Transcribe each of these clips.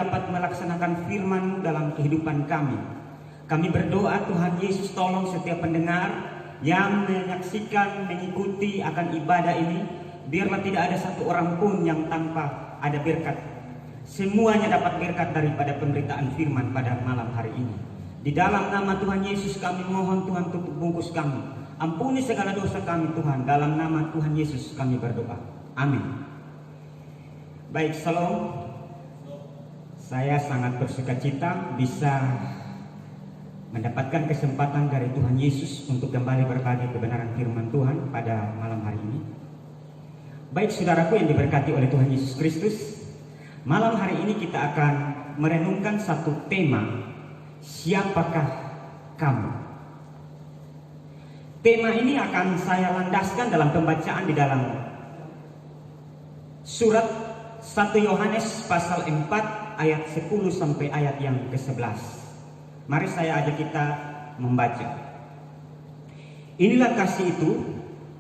dapat melaksanakan firman-Mu dalam kehidupan kami. Kami berdoa Tuhan Yesus, tolong setiap pendengar yang menyaksikan, mengikuti akan ibadah ini, biarlah tidak ada satu orang pun yang tanpa ada berkat. Semuanya dapat berkat daripada pemberitaan firman pada malam hari ini. Di dalam nama Tuhan Yesus kami mohon Tuhan tutup bungkus kami. Ampuni segala dosa kami Tuhan. Dalam nama Tuhan Yesus kami berdoa. Amin. Baik, salam. Saya sangat bersukacita bisa mendapatkan kesempatan dari Tuhan Yesus untuk kembali berbagi kebenaran firman Tuhan pada malam hari ini. Baik saudaraku yang diberkati oleh Tuhan Yesus Kristus, malam hari ini kita akan merenungkan satu tema, siapakah kamu? Tema ini akan saya landaskan dalam pembacaan di dalam surat 1 Yohanes pasal 4 ayat 10 sampai ayat yang ke-11. Mari saya ajak kita membaca. Inilah kasih itu,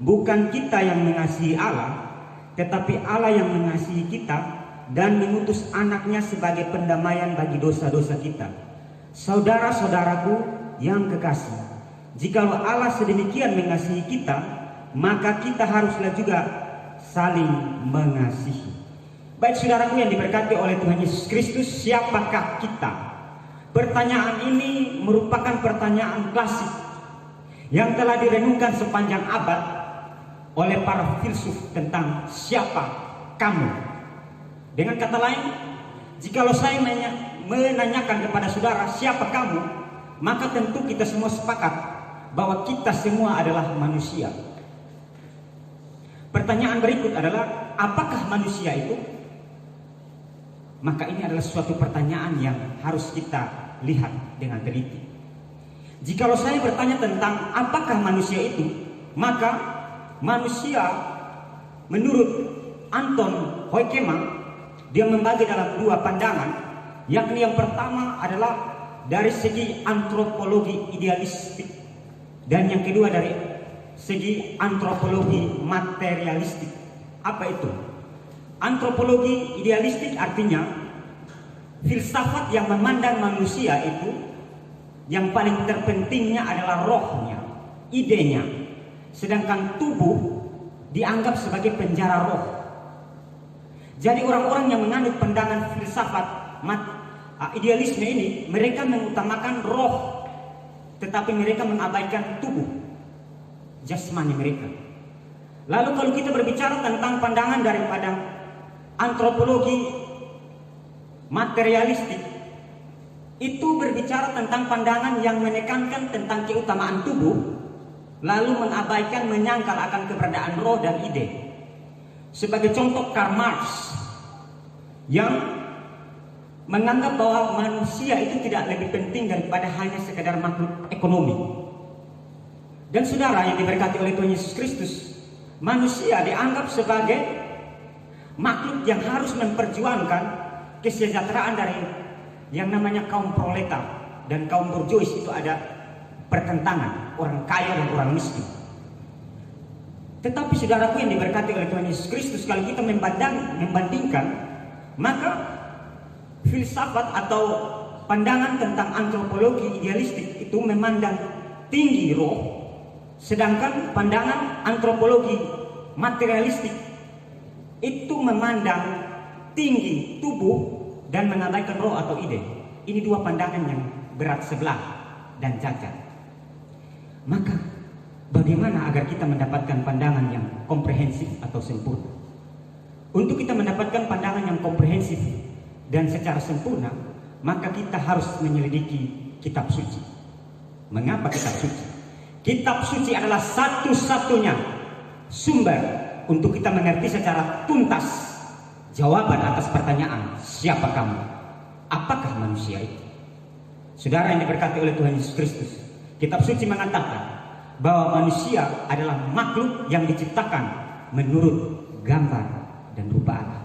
bukan kita yang mengasihi Allah, tetapi Allah yang mengasihi kita dan mengutus anaknya sebagai pendamaian bagi dosa-dosa kita. Saudara-saudaraku yang kekasih, jikalau Allah sedemikian mengasihi kita, maka kita haruslah juga saling mengasihi. Baik saudaraku yang diberkati oleh Tuhan Yesus Kristus, siapakah kita? Pertanyaan ini merupakan pertanyaan klasik yang telah direnungkan sepanjang abad oleh para filsuf tentang siapa kamu. Dengan kata lain, jikalau saya menanyakan kepada saudara siapa kamu, maka tentu kita semua sepakat bahwa kita semua adalah manusia. Pertanyaan berikut adalah, apakah manusia itu? Maka ini adalah suatu pertanyaan yang harus kita lihat dengan teliti. Jikalau saya bertanya tentang apakah manusia itu, maka manusia menurut Anton Hoekema, dia membagi dalam dua pandangan, yakni yang pertama adalah dari segi antropologi idealistik dan yang kedua dari segi antropologi materialistik. Apa itu? Antropologi idealistik artinya filsafat yang memandang manusia itu yang paling terpentingnya adalah rohnya, idenya, sedangkan tubuh dianggap sebagai penjara roh. Jadi orang-orang yang menganut pandangan filsafat idealisme ini, mereka mengutamakan roh, tetapi mereka mengabaikan tubuh, jasmani mereka. Lalu kalau kita berbicara tentang pandangan daripada antropologi materialistik, itu berbicara tentang pandangan yang menekankan tentang keutamaan tubuh, lalu mengabaikan menyangkal akan keberadaan roh dan ide. Sebagai contoh, Karl Marx yang menganggap bahwa manusia itu tidak lebih penting daripada hanya sekedar makhluk ekonomi. Dan saudara yang diberkati oleh Tuhan Yesus Kristus, manusia dianggap sebagai makhluk yang harus memperjuangkan kesejahteraan dari yang namanya kaum proletar dan kaum borjuis. Itu ada pertentangan orang kaya dan orang miskin. Tetapi saudaraku yang diberkati oleh Tuhan Yesus Kristus, kalau kita membandingkan, maka filsafat atau pandangan tentang antropologi idealistik itu memandang tinggi roh, sedangkan pandangan antropologi materialistik itu memandang tinggi tubuh dan mengabaikan roh atau ide. Ini dua pandangan yang berat sebelah dan cacat. Maka bagaimana agar kita mendapatkan pandangan yang komprehensif atau sempurna? Untuk kita mendapatkan pandangan yang komprehensif dan secara sempurna, maka kita harus menyelidiki kitab suci. Mengapa kitab suci? Kitab suci adalah satu-satunya sumber untuk kita mengerti secara tuntas jawaban atas pertanyaan, siapa kamu? Apakah manusia itu? Saudara yang diberkati oleh Tuhan Yesus Kristus, kitab suci mengatakan bahwa manusia adalah makhluk yang diciptakan menurut gambar dan rupa Allah.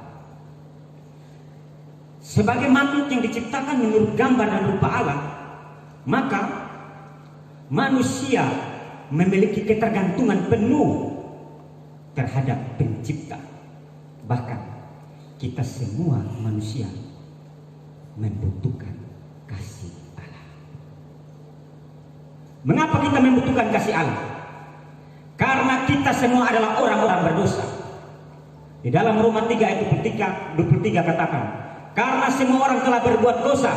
Sebagai makhluk yang diciptakan menurut gambar dan rupa Allah, maka manusia memiliki ketergantungan penuh terhadap pencipta. Bahkan kita semua manusia membutuhkan kasih Allah. Mengapa kita membutuhkan kasih Allah? Karena kita semua adalah orang-orang berdosa. Di dalam Roma 3 ayat 23 katakan, karena semua orang telah berbuat dosa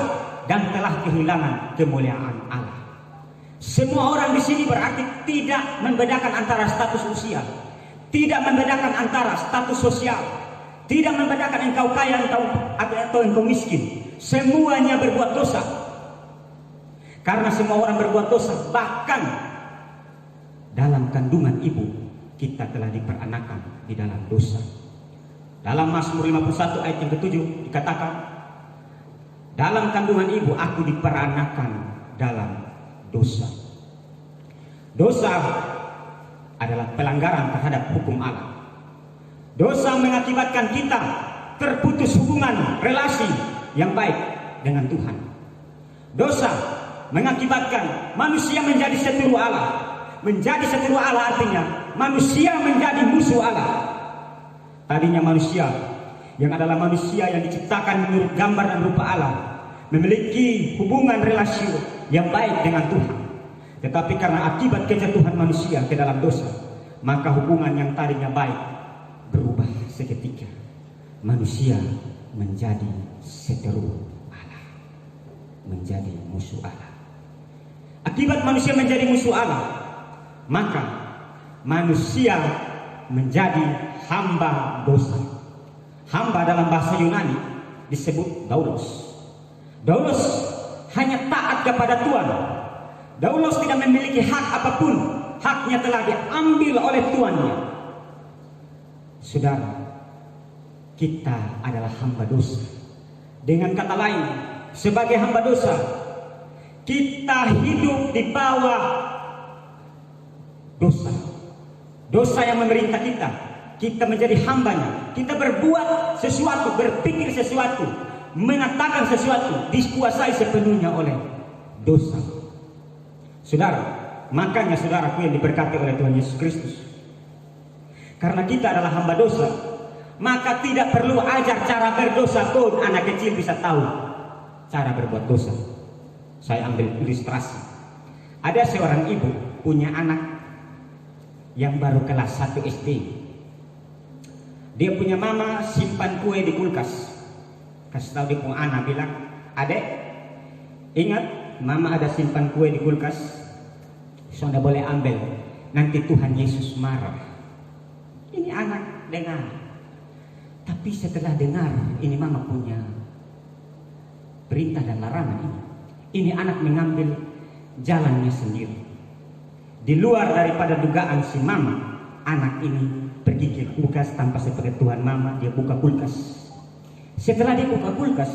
dan telah kehilangan kemuliaan Allah. Semua orang di sini berarti tidak membedakan antara status usia, tidak membedakan antara status sosial, tidak membedakan engkau kaya atau engkau miskin. Semuanya berbuat dosa. Karena semua orang berbuat dosa, bahkan dalam kandungan ibu kita telah diperanakan di dalam dosa. Dalam Mazmur 51 ayat yang ke-7 dikatakan, dalam kandungan ibu aku diperanakan dalam dosa. Dosa adalah pelanggaran terhadap hukum Allah. Dosa mengakibatkan kita terputus hubungan relasi yang baik dengan Tuhan. Dosa mengakibatkan manusia menjadi seteru Allah. Menjadi seteru Allah artinya manusia menjadi musuh Allah. Tadinya manusia yang adalah manusia yang diciptakan menurut gambar dan rupa Allah, memiliki hubungan relasi yang baik dengan Tuhan. Tetapi karena akibat kejatuhan manusia ke dalam dosa, maka hubungan yang tadinya baik berubah seketika. Manusia menjadi seteru Allah, menjadi musuh Allah. Akibat manusia menjadi musuh Allah, maka manusia menjadi hamba dosa. Hamba dalam bahasa Yunani disebut doulos. Doulos hanya taat kepada Tuhan. Doulos tidak memiliki hak apapun. Haknya telah diambil oleh tuannya. Saudara, kita adalah hamba dosa. Dengan kata lain, sebagai hamba dosa, kita hidup di bawah dosa. Dosa yang memerintah kita. Kita menjadi hambanya. Kita berbuat sesuatu, berpikir sesuatu, mengatakan sesuatu, dikuasai sepenuhnya oleh dosa. Saudara, makanya saudaraku yang diberkati oleh Tuhan Yesus Kristus, karena kita adalah hamba dosa, maka tidak perlu ajar cara berdosa pun anak kecil bisa tahu cara berbuat dosa. Saya ambil ilustrasi. Ada seorang ibu punya anak yang baru kelas 1 SD. Dia punya mama simpan kue di kulkas. Kasih tahu dia punya anak, bilang, adek, ingat mama ada simpan kue di kulkas, sudah boleh ambil, nanti Tuhan Yesus marah. Ini anak dengar. Tapi setelah dengar ini mama punya perintah dan larangan ini anak mengambil jalannya sendiri. Di luar daripada dugaan si mama, anak ini pergi ke kulkas tanpa sepengetahuan mama. Dia buka kulkas. Setelah dia buka kulkas,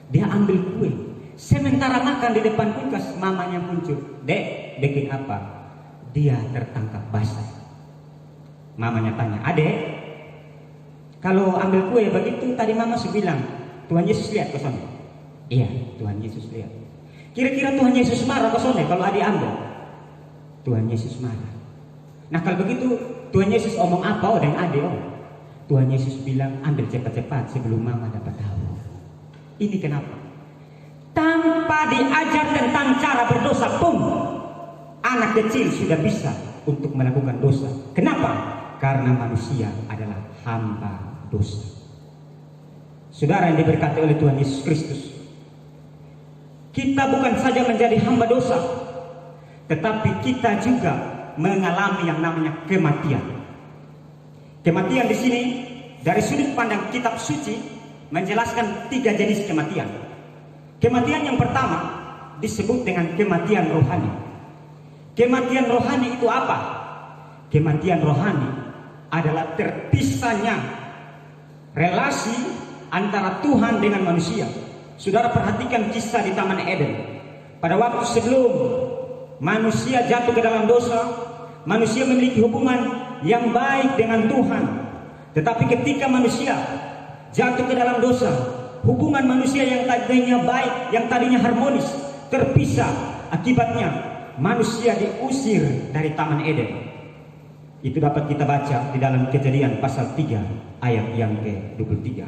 dia ambil kue. Sementara makan di depan kulkas, mamanya muncul. Dek, bikin apa? Dia tertangkap basah. Mamanya tanya, adek, kalau ambil kue begitu tadi mama sudah bilang Tuhan Yesus lihat ke sana. Iya, Tuhan Yesus lihat. Kira-kira Tuhan Yesus marah ke sana kalau adik ambil? Tuhan Yesus marah. Nah kalau begitu Tuhan Yesus omong apa dengan adik? Tuhan Yesus bilang ambil cepat-cepat sebelum mama dapat tahu. Ini kenapa? Tanpa diajar tentang cara berdosa pun anak kecil sudah bisa untuk melakukan dosa. Kenapa? Karena manusia adalah hamba dosa. Saudara yang diberkati oleh Tuhan Yesus Kristus, kita bukan saja menjadi hamba dosa, tetapi kita juga mengalami yang namanya kematian. Kematian di sini dari sudut pandang kitab suci menjelaskan 3 jenis kematian. Kematian yang pertama disebut dengan kematian rohani. Kematian rohani itu apa? Kematian rohani adalah terpisahnya relasi antara Tuhan dengan manusia. Saudara perhatikan kisah di Taman Eden. Pada waktu sebelum manusia jatuh ke dalam dosa, manusia memiliki hubungan yang baik dengan Tuhan. Tetapi ketika manusia jatuh ke dalam dosa, hubungan manusia yang tadinya baik, yang tadinya harmonis, terpisah. Akibatnya manusia diusir dari Taman Eden. Itu dapat kita baca di dalam Kejadian pasal 3 ayat yang ke-23.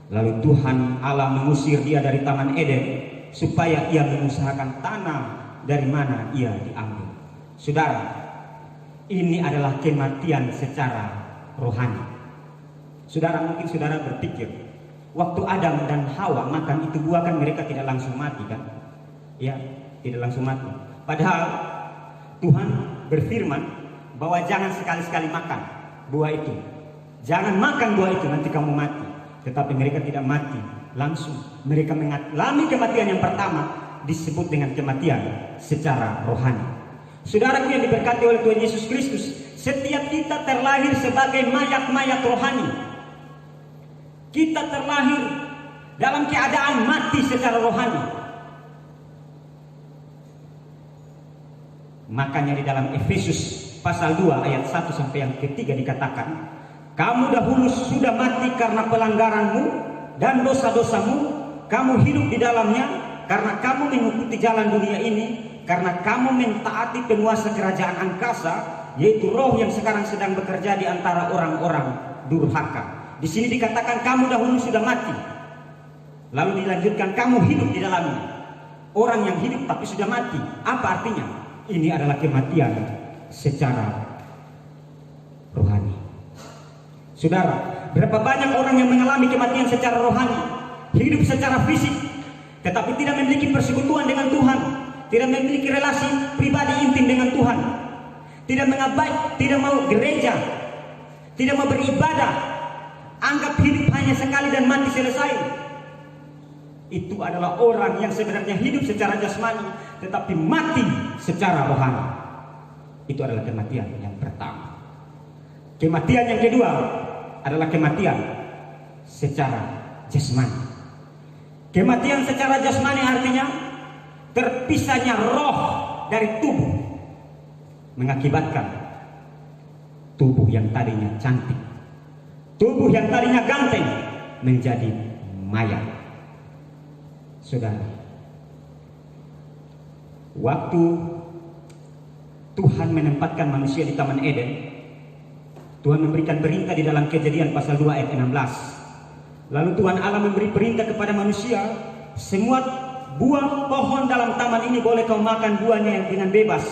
Lalu Tuhan Allah mengusir dia dari Taman Eden supaya ia mengusahakan tanah dari mana ia diambil. Saudara, ini adalah kematian secara rohani. Saudara, mungkin saudara berpikir, waktu Adam dan Hawa makan itu buah kan mereka tidak langsung mati kan? Ya, tidak langsung mati. Padahal Tuhan berfirman bahwa jangan sekali-sekali makan buah itu. Jangan makan buah itu, nanti kamu mati. Tetapi mereka tidak mati langsung. Mereka mengalami kematian yang pertama, disebut dengan kematian secara rohani. Saudaraku yang diberkati oleh Tuhan Yesus Kristus, setiap kita terlahir sebagai mayat-mayat rohani. Kita terlahir dalam keadaan mati secara rohani. Makanya di dalam Efesus pasal 2 ayat 1 sampai yang ketiga dikatakan, kamu dahulu sudah mati karena pelanggaranmu dan dosa-dosamu. Kamu hidup di dalamnya karena kamu mengikuti jalan dunia ini, karena kamu mentaati penguasa kerajaan angkasa, yaitu roh yang sekarang sedang bekerja di antara orang-orang durhaka. Di sini dikatakan kamu dahulu sudah mati. Lalu dilanjutkan kamu hidup di dalamnya. Orang yang hidup tapi sudah mati. Apa artinya? Ini adalah kematian secara rohani. Saudara, berapa banyak orang yang mengalami kematian secara rohani, hidup secara fisik, tetapi tidak memiliki persekutuan dengan Tuhan, tidak memiliki relasi pribadi intim dengan Tuhan, tidak mengabaikan, tidak mau gereja, tidak mau beribadah, anggap hidup hanya sekali dan mati selesai. Itu adalah orang yang sebenarnya hidup secara jasmani, tetapi mati secara rohani. Itu adalah kematian yang pertama. Kematian yang kedua adalah kematian secara jasmani. Kematian secara jasmani artinya terpisahnya roh dari tubuh, mengakibatkan tubuh yang tadinya cantik, tubuh yang tadinya ganteng menjadi mayat. Saudara, waktu Tuhan menempatkan manusia di Taman Eden, Tuhan memberikan perintah di dalam Kejadian pasal 2 ayat 16. Lalu Tuhan Allah memberi perintah kepada manusia, semua buah pohon dalam taman ini boleh kau makan buahnya yang dengan bebas,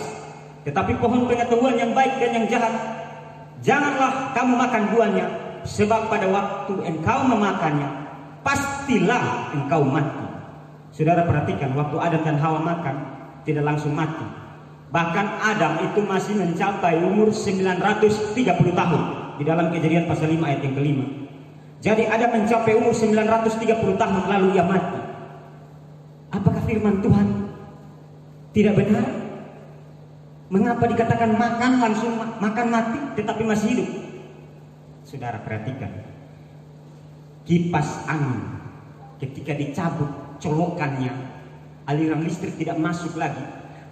tetapi pohon pengetahuan yang baik dan yang jahat janganlah kamu makan buahnya, sebab pada waktu engkau memakannya pastilah engkau mati. Saudara perhatikan, waktu Adam dan Hawa makan tidak langsung mati. Bahkan Adam itu masih mencapai umur 930 tahun. Di dalam Kejadian pasal 5 ayat yang kelima. Jadi Adam mencapai umur 930 tahun lalu ia mati. Apakah firman Tuhan tidak benar? Mengapa dikatakan makan langsung makan mati tetapi masih hidup? Saudara perhatikan, kipas angin ketika dicabut colokannya, aliran listrik tidak masuk lagi,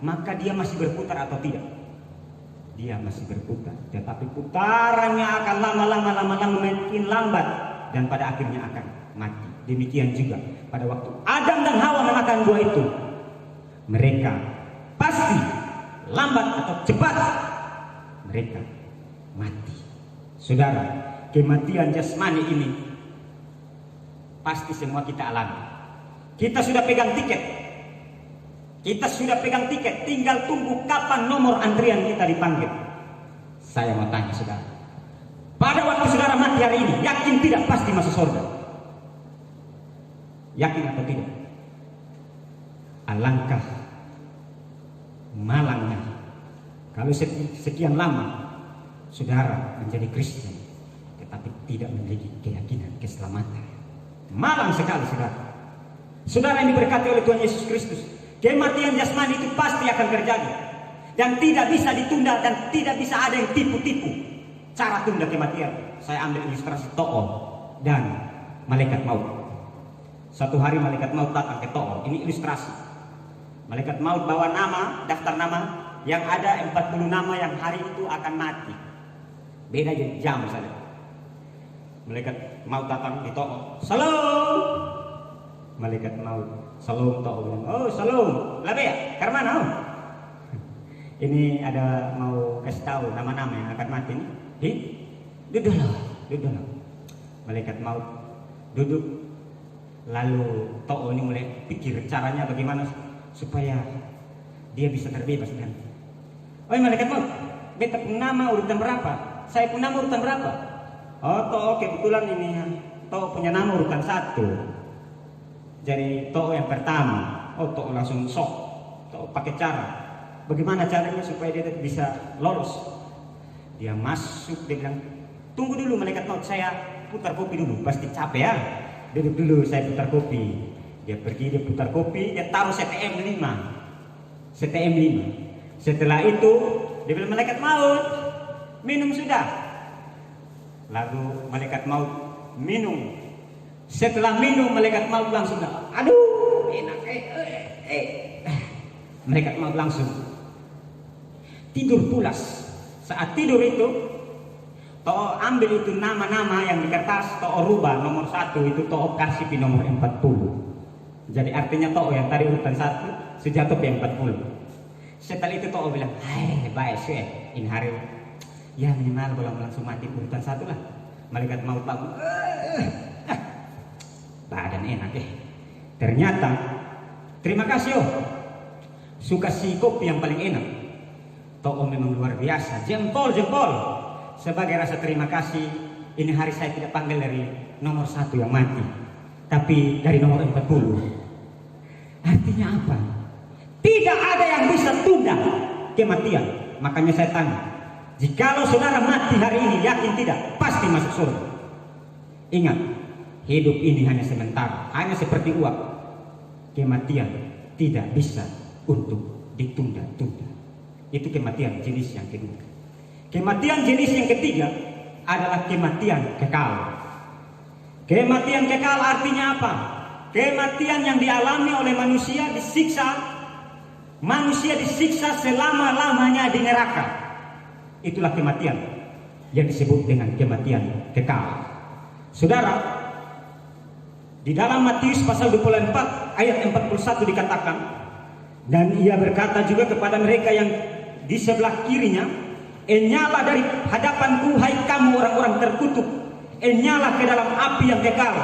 maka dia masih berputar atau tidak? Dia masih berputar, tetapi putarannya akan lama-lama makin lambat dan pada akhirnya akan mati. Demikian juga pada waktu Adam dan Hawa memakan buah itu, mereka pasti lambat atau cepat mereka mati. Saudara, kematian jasmani ini pasti semua kita alami. Kita sudah pegang tiket. Kita sudah pegang tiket, tinggal tunggu kapan nomor antrian kita dipanggil. Saya mau tanya saudara, pada waktu saudara mati hari ini, yakin tidak pasti masuk surga? Yakin atau tidak? Alangkah malangnya kalau sekian lama saudara menjadi Kristen, tetapi tidak memiliki keyakinan keselamatan. Malang sekali saudara. Saudara yang diberkati oleh Tuhan Yesus Kristus, kematian jasmani itu pasti akan terjadi dan tidak bisa ditunda dan tidak bisa ada yang tipu-tipu cara tunda kematian. Saya ambil ilustrasi To'o dan malaikat maut. Satu hari malaikat maut datang ke To'o. Ini ilustrasi. Malaikat maut bawa nama, daftar nama yang ada 40 nama yang hari itu akan mati. Beda jam saja. Malaikat maut datang di To'o. Salam. Malaikat maut Salom To'o. Oh Salom, labe ya? Karmana? Oh. Ini ada mau kasih tahu nama-nama yang akan mati nih. Duduklah. Malaikat maut duduk Lalu To'o ini mulai pikir caranya bagaimana supaya dia bisa terbebas dengan. Oh malaikat maut, beta pun nama urutan berapa? Saya pun nama urutan berapa? Oh To'o kebetulan ini To'o punya nama urutan 1. Jadi To'o yang pertama. Oh To'o langsung sok. To'o pakai cara. Bagaimana caranya supaya dia bisa lolos? Dia masuk, dia bilang, tunggu dulu malaikat maut, saya putar kopi dulu, pasti capek ya. Duduk dulu, saya putar kopi. Dia pergi, dia putar kopi, dia taruh CTM 5. CTM 5. Setelah itu, dia bilang, malaikat maut, minum sudah. Lalu malaikat maut minum. Setelah minum, malaikat maut langsung, aduh, enak, malaikat maut langsung tidur pulas. Saat tidur itu, To'o ambil itu nama-nama yang di kertas, To'o rubah nomor 1 itu To'o kasih di nomor 40. Jadi artinya To'o yang tadi urutan 1 sejatuh ke 40. Setelah itu To'o bilang, hai baik sih, ini hari ya minimal belum langsung mati urutan 1 lah. Malaikat maut bangun, badan enak Ternyata, terima kasih suka si kopi yang paling enak. To'o memang luar biasa, jempol. Sebagai rasa terima kasih, ini hari saya tidak panggil dari nomor 1 yang mati, tapi dari nomor 40. Artinya apa? Tidak ada yang bisa tunda kematian. Makanya saya tanya, jikalau saudara mati hari ini, yakin tidak? Pasti masuk surga. Ingat, hidup ini hanya sementara, hanya seperti uap. Kematian tidak bisa untuk ditunda-tunda. Itu kematian jenis yang kedua. Kematian jenis yang ketiga adalah kematian kekal. Kematian kekal artinya apa? Kematian yang dialami oleh manusia, disiksa. Manusia disiksa selama-lamanya di neraka. Itulah kematian yang disebut dengan kematian kekal. Saudara, di dalam Matius pasal 24 ayat 41 dikatakan, dan ia berkata juga kepada mereka yang di sebelah kirinya, "Enyala dari hadapanku, hai kamu orang-orang terkutuk, enyala ke dalam api yang kekal,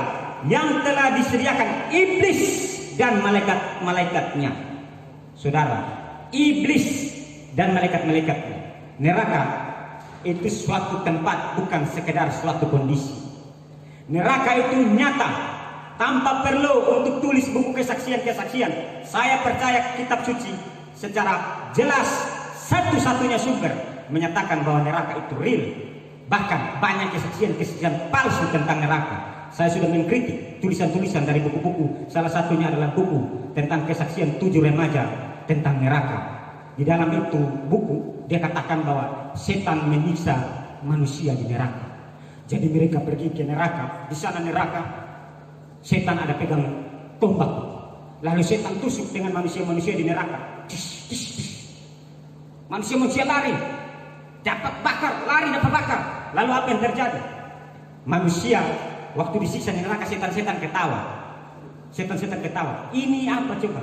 yang telah disediakan iblis dan malaikat-malaikatnya." Saudara, iblis dan malaikat-malaikatnya. Neraka itu suatu tempat, bukan sekedar suatu kondisi. Neraka itu nyata, tanpa perlu untuk tulis buku kesaksian-kesaksian. Saya percaya kitab suci secara jelas, satu-satunya sumber menyatakan bahwa neraka itu real. Bahkan banyak kesaksian-kesaksian palsu tentang neraka. Saya sudah mengkritik tulisan-tulisan dari buku-buku. Salah satunya adalah buku tentang kesaksian 7 remaja tentang neraka. Di dalam itu buku dia katakan bahwa setan menyiksa manusia di neraka. Jadi mereka pergi ke neraka. Di sana neraka, setan ada pegang tombak. Lalu setan tusuk dengan manusia-manusia di neraka. Manusia-manusia lari, dapat bakar, lari dapat bakar. Lalu apa yang terjadi? Manusia waktu disiksa di neraka, setan-setan ketawa. Setan-setan ketawa. Ini apa coba?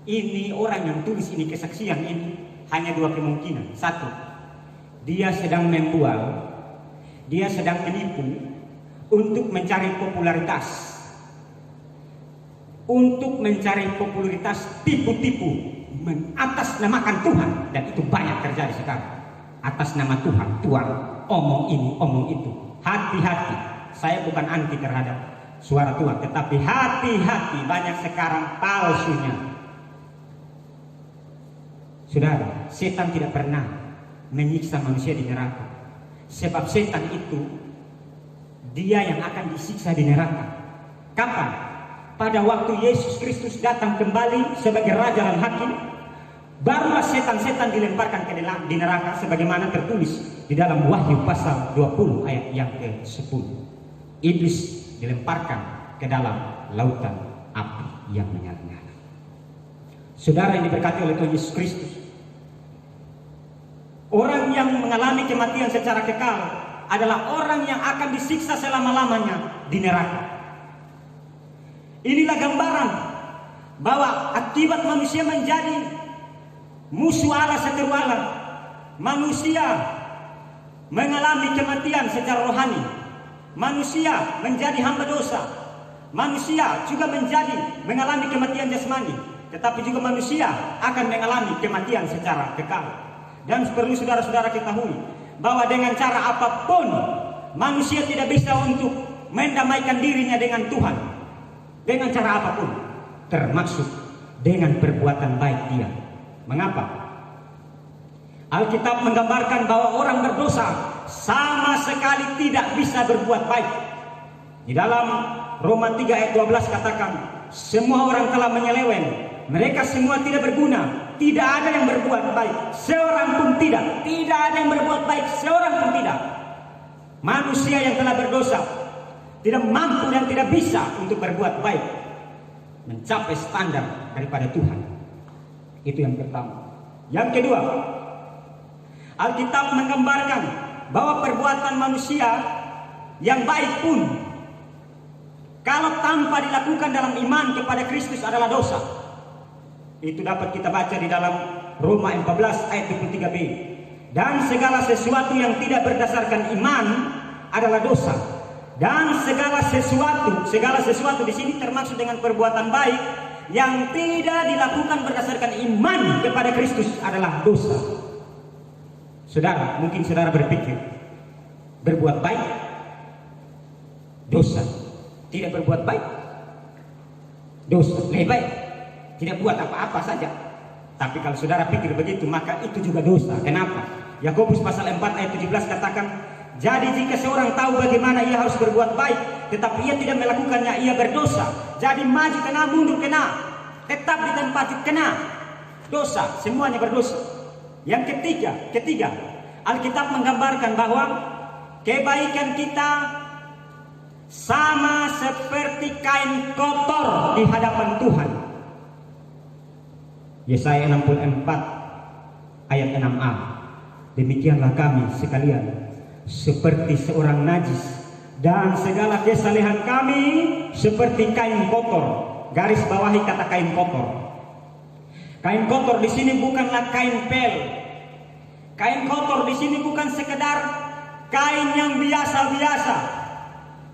Ini orang yang tulis ini kesaksian ini hanya 2 kemungkinan. 1, dia sedang membual, dia sedang menipu untuk mencari popularitas. Untuk mencari popularitas, tipu-tipu, mengatasnamakan Tuhan, dan itu banyak terjadi sekarang. Atas nama Tuhan, Tuhan omong ini, omong itu. Hati-hati, saya bukan anti terhadap suara Tuhan, tetapi hati-hati, banyak sekarang palsunya. Saudara, setan tidak pernah menyiksa manusia di neraka, sebab setan itu dia yang akan disiksa di neraka. Kapan? Pada waktu Yesus Kristus datang kembali sebagai Raja dan Hakim, barulah setan-setan dilemparkan di neraka, sebagaimana tertulis di dalam Wahyu pasal 20 ayat yang ke-10. Iblis dilemparkan ke dalam lautan api yang menyala-nyala. Saudara yang diberkati oleh Tuhan Yesus Kristus, orang yang mengalami kematian secara kekal adalah orang yang akan disiksa selama-lamanya di neraka. Inilah gambaran bahwa akibat manusia menjadi musuh Allah seteru Allah, manusia mengalami kematian secara rohani, manusia menjadi hamba dosa, Manusia juga mengalami kematian jasmani, tetapi juga manusia akan mengalami kematian secara kekal. Dan perlu saudara-saudara ketahui bahwa dengan cara apapun manusia tidak bisa untuk mendamaikan dirinya dengan Tuhan. Dengan cara apapun, termasuk dengan perbuatan baik dia. Mengapa? Alkitab menggambarkan bahwa orang berdosa sama sekali tidak bisa berbuat baik. Di dalam Roma 3 ayat 12 katakan, semua orang telah menyeleweng, mereka semua tidak berguna, tidak ada yang berbuat baik, seorang pun tidak. Tidak ada yang berbuat baik, seorang pun tidak. Manusia yang telah berdosa tidak mampu dan tidak bisa untuk berbuat baik, mencapai standar daripada Tuhan. Itu yang pertama. Yang kedua, Alkitab menggambarkan bahwa perbuatan manusia yang baik pun, kalau tanpa dilakukan dalam iman kepada Kristus, adalah dosa. Itu dapat kita baca di dalam Roma 14 ayat 23b. Dan segala sesuatu yang tidak berdasarkan iman adalah dosa. Dan segala sesuatu di sini termasuk dengan perbuatan baik yang tidak dilakukan berdasarkan iman kepada Kristus adalah dosa. Saudara, mungkin saudara berpikir, berbuat baik dosa, tidak berbuat baik dosa, lebih baik tidak buat apa-apa saja. Tapi kalau saudara pikir begitu, maka itu juga dosa. Kenapa? Yakobus pasal 4 ayat 17 katakan, jadi jika seorang tahu bagaimana ia harus berbuat baik, tetapi ia tidak melakukannya, ia berdosa. Jadi maju kena, mundur kena, tetap di tempat kena, dosa, semuanya berdosa. Yang ketiga, Alkitab menggambarkan bahwa kebaikan kita sama seperti kain kotor di hadapan Tuhan. Yesaya 64 ayat 6a. Demikianlah kami sekalian seperti seorang najis, dan segala kesalehan kami seperti kain kotor. Garis bawahi kata kain kotor. Kain kotor di sini bukanlah kain pel. Kain kotor di sini bukan sekedar kain yang biasa-biasa.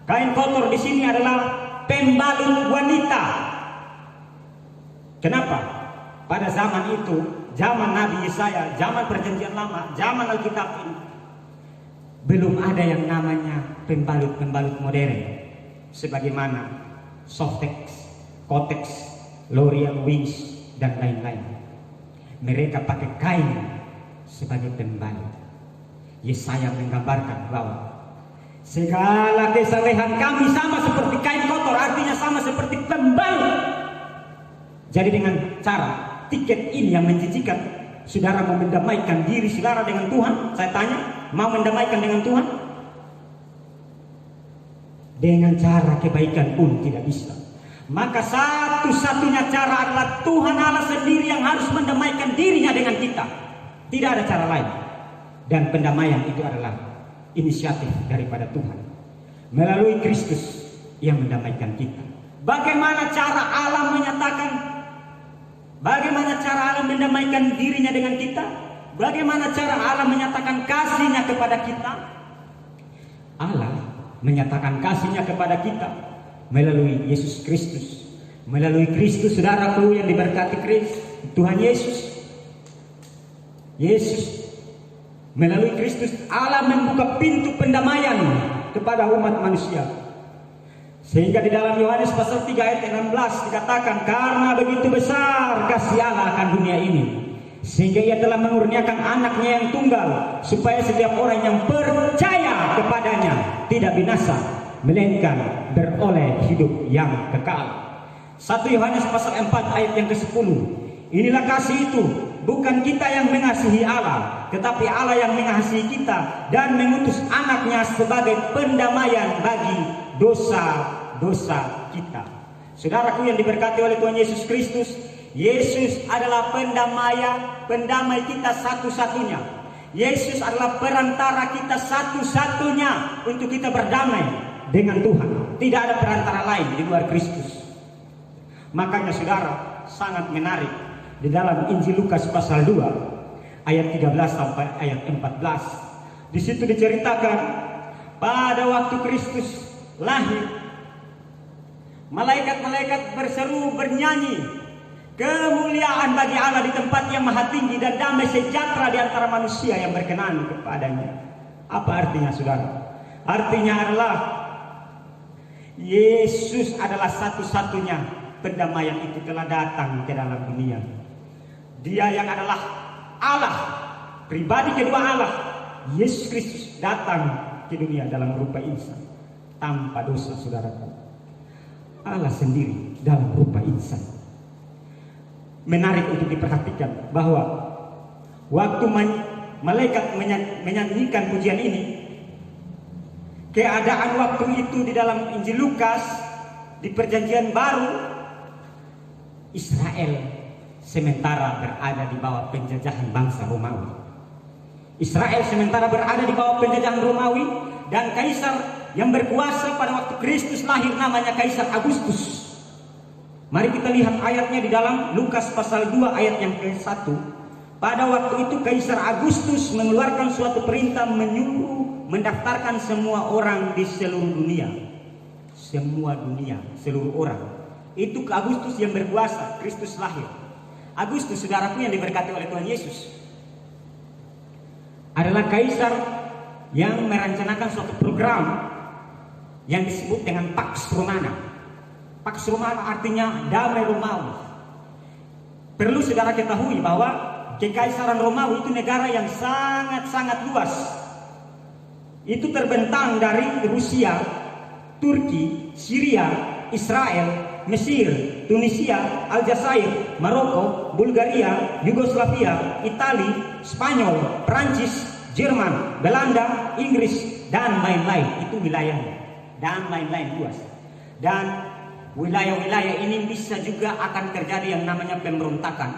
Kain kotor di sini adalah pembalut wanita. Kenapa? Pada zaman itu, zaman Nabi Yesaya, zaman Perjanjian Lama, zaman Alkitab ini, belum ada yang namanya pembalut-pembalut modern sebagaimana Softex, Kotex, L'Oreal, Wings, dan lain-lain. Mereka pakai kain sebagai pembalut. Yesaya menggambarkan bahwa segala kesalehan kami sama seperti kain kotor, artinya sama seperti pembalut. Jadi dengan cara tiket ini yang menjijikan, saudara mau mendamaikan diri saudara dengan Tuhan? Saya tanya, mau mendamaikan dengan Tuhan? Dengan cara kebaikan pun tidak bisa. Maka satu-satunya cara adalah Tuhan Allah sendiri yang harus mendamaikan dirinya dengan kita. Tidak ada cara lain. Dan pendamaian itu adalah inisiatif daripada Tuhan melalui Kristus yang mendamaikan kita. Bagaimana cara Allah menyatakan, bagaimana cara Allah mendamaikan dirinya dengan kita? Bagaimana cara Allah menyatakan kasihnya kepada kita? Allah menyatakan kasihnya kepada kita melalui Yesus Kristus. Melalui Kristus, saudaraku yang diberkati Kristus, Tuhan Yesus. Melalui Kristus Allah membuka pintu pendamaian kepada umat manusia. Sehingga di dalam Yohanes pasal 3 ayat 16 dikatakan, karena begitu besar kasih Allah akan dunia ini, sehingga ia telah mengurniakan anaknya yang tunggal, supaya setiap orang yang percaya kepadanya tidak binasa, melainkan beroleh hidup yang kekal. 1 Yohanes pasal 4 ayat yang ke-10. Inilah kasih itu, bukan kita yang mengasihi Allah, tetapi Allah yang mengasihi kita dan mengutus anaknya sebagai pendamaian bagi dosa-dosa kita. Saudaraku yang diberkati oleh Tuhan Yesus Kristus, Yesus adalah pendamai kita satu-satunya. Yesus adalah perantara kita satu-satunya untuk kita berdamai dengan Tuhan. Tidak ada perantara lain di luar Kristus. Makanya saudara, sangat menarik di dalam Injil Lukas pasal 2 ayat 13 sampai ayat 14. Di situ diceritakan pada waktu Kristus lahir, Malaikat-malaikat berseru, bernyanyi, kemuliaan bagi Allah di tempat yang maha tinggi dan damai sejahtera di antara manusia yang berkenan kepadanya. Apa artinya, saudara? Artinya adalah Yesus adalah satu-satunya pendamaian itu telah datang ke dalam dunia. Dia yang adalah Allah, pribadi kedua Allah, Yesus Kristus datang ke dunia dalam rupa insan tanpa dosa, saudaraku. Allah sendiri dalam rupa insan. Menarik untuk diperhatikan bahwa waktu malaikat menyanyikan pujian ini, keadaan waktu itu di dalam Injil Lukas di Perjanjian Baru, Israel sementara berada di bawah penjajahan bangsa Romawi. Israel sementara berada di bawah penjajahan Romawi, dan kaisar yang berkuasa pada waktu Kristus lahir namanya Kaisar Agustus. Mari kita lihat ayatnya di dalam Lukas pasal 2 ayat yang ke-1. Pada waktu itu Kaisar Agustus mengeluarkan suatu perintah menyuruh mendaftarkan semua orang di seluruh dunia. Semua dunia, seluruh orang. Itu ke Agustus yang berkuasa, Kristus lahir. Agustus, saudaraku yang diberkati oleh Tuhan Yesus, adalah kaisar yang merencanakan suatu program yang disebut dengan Pax Romana. Pax Romana artinya damai Romawi. Perlu saudara ketahui bahwa Kekaisaran Romawi itu negara yang sangat-sangat luas. Itu terbentang dari Rusia, Turki, Syria, Israel, Mesir, Tunisia, Aljazair, Maroko, Bulgaria, Yugoslavia, Italia, Spanyol, Prancis, Jerman, Belanda, Inggris, dan lain-lain. Itu wilayahnya, dan lain-lain luas. Dan wilayah-wilayah ini bisa juga akan terjadi yang namanya pemberontakan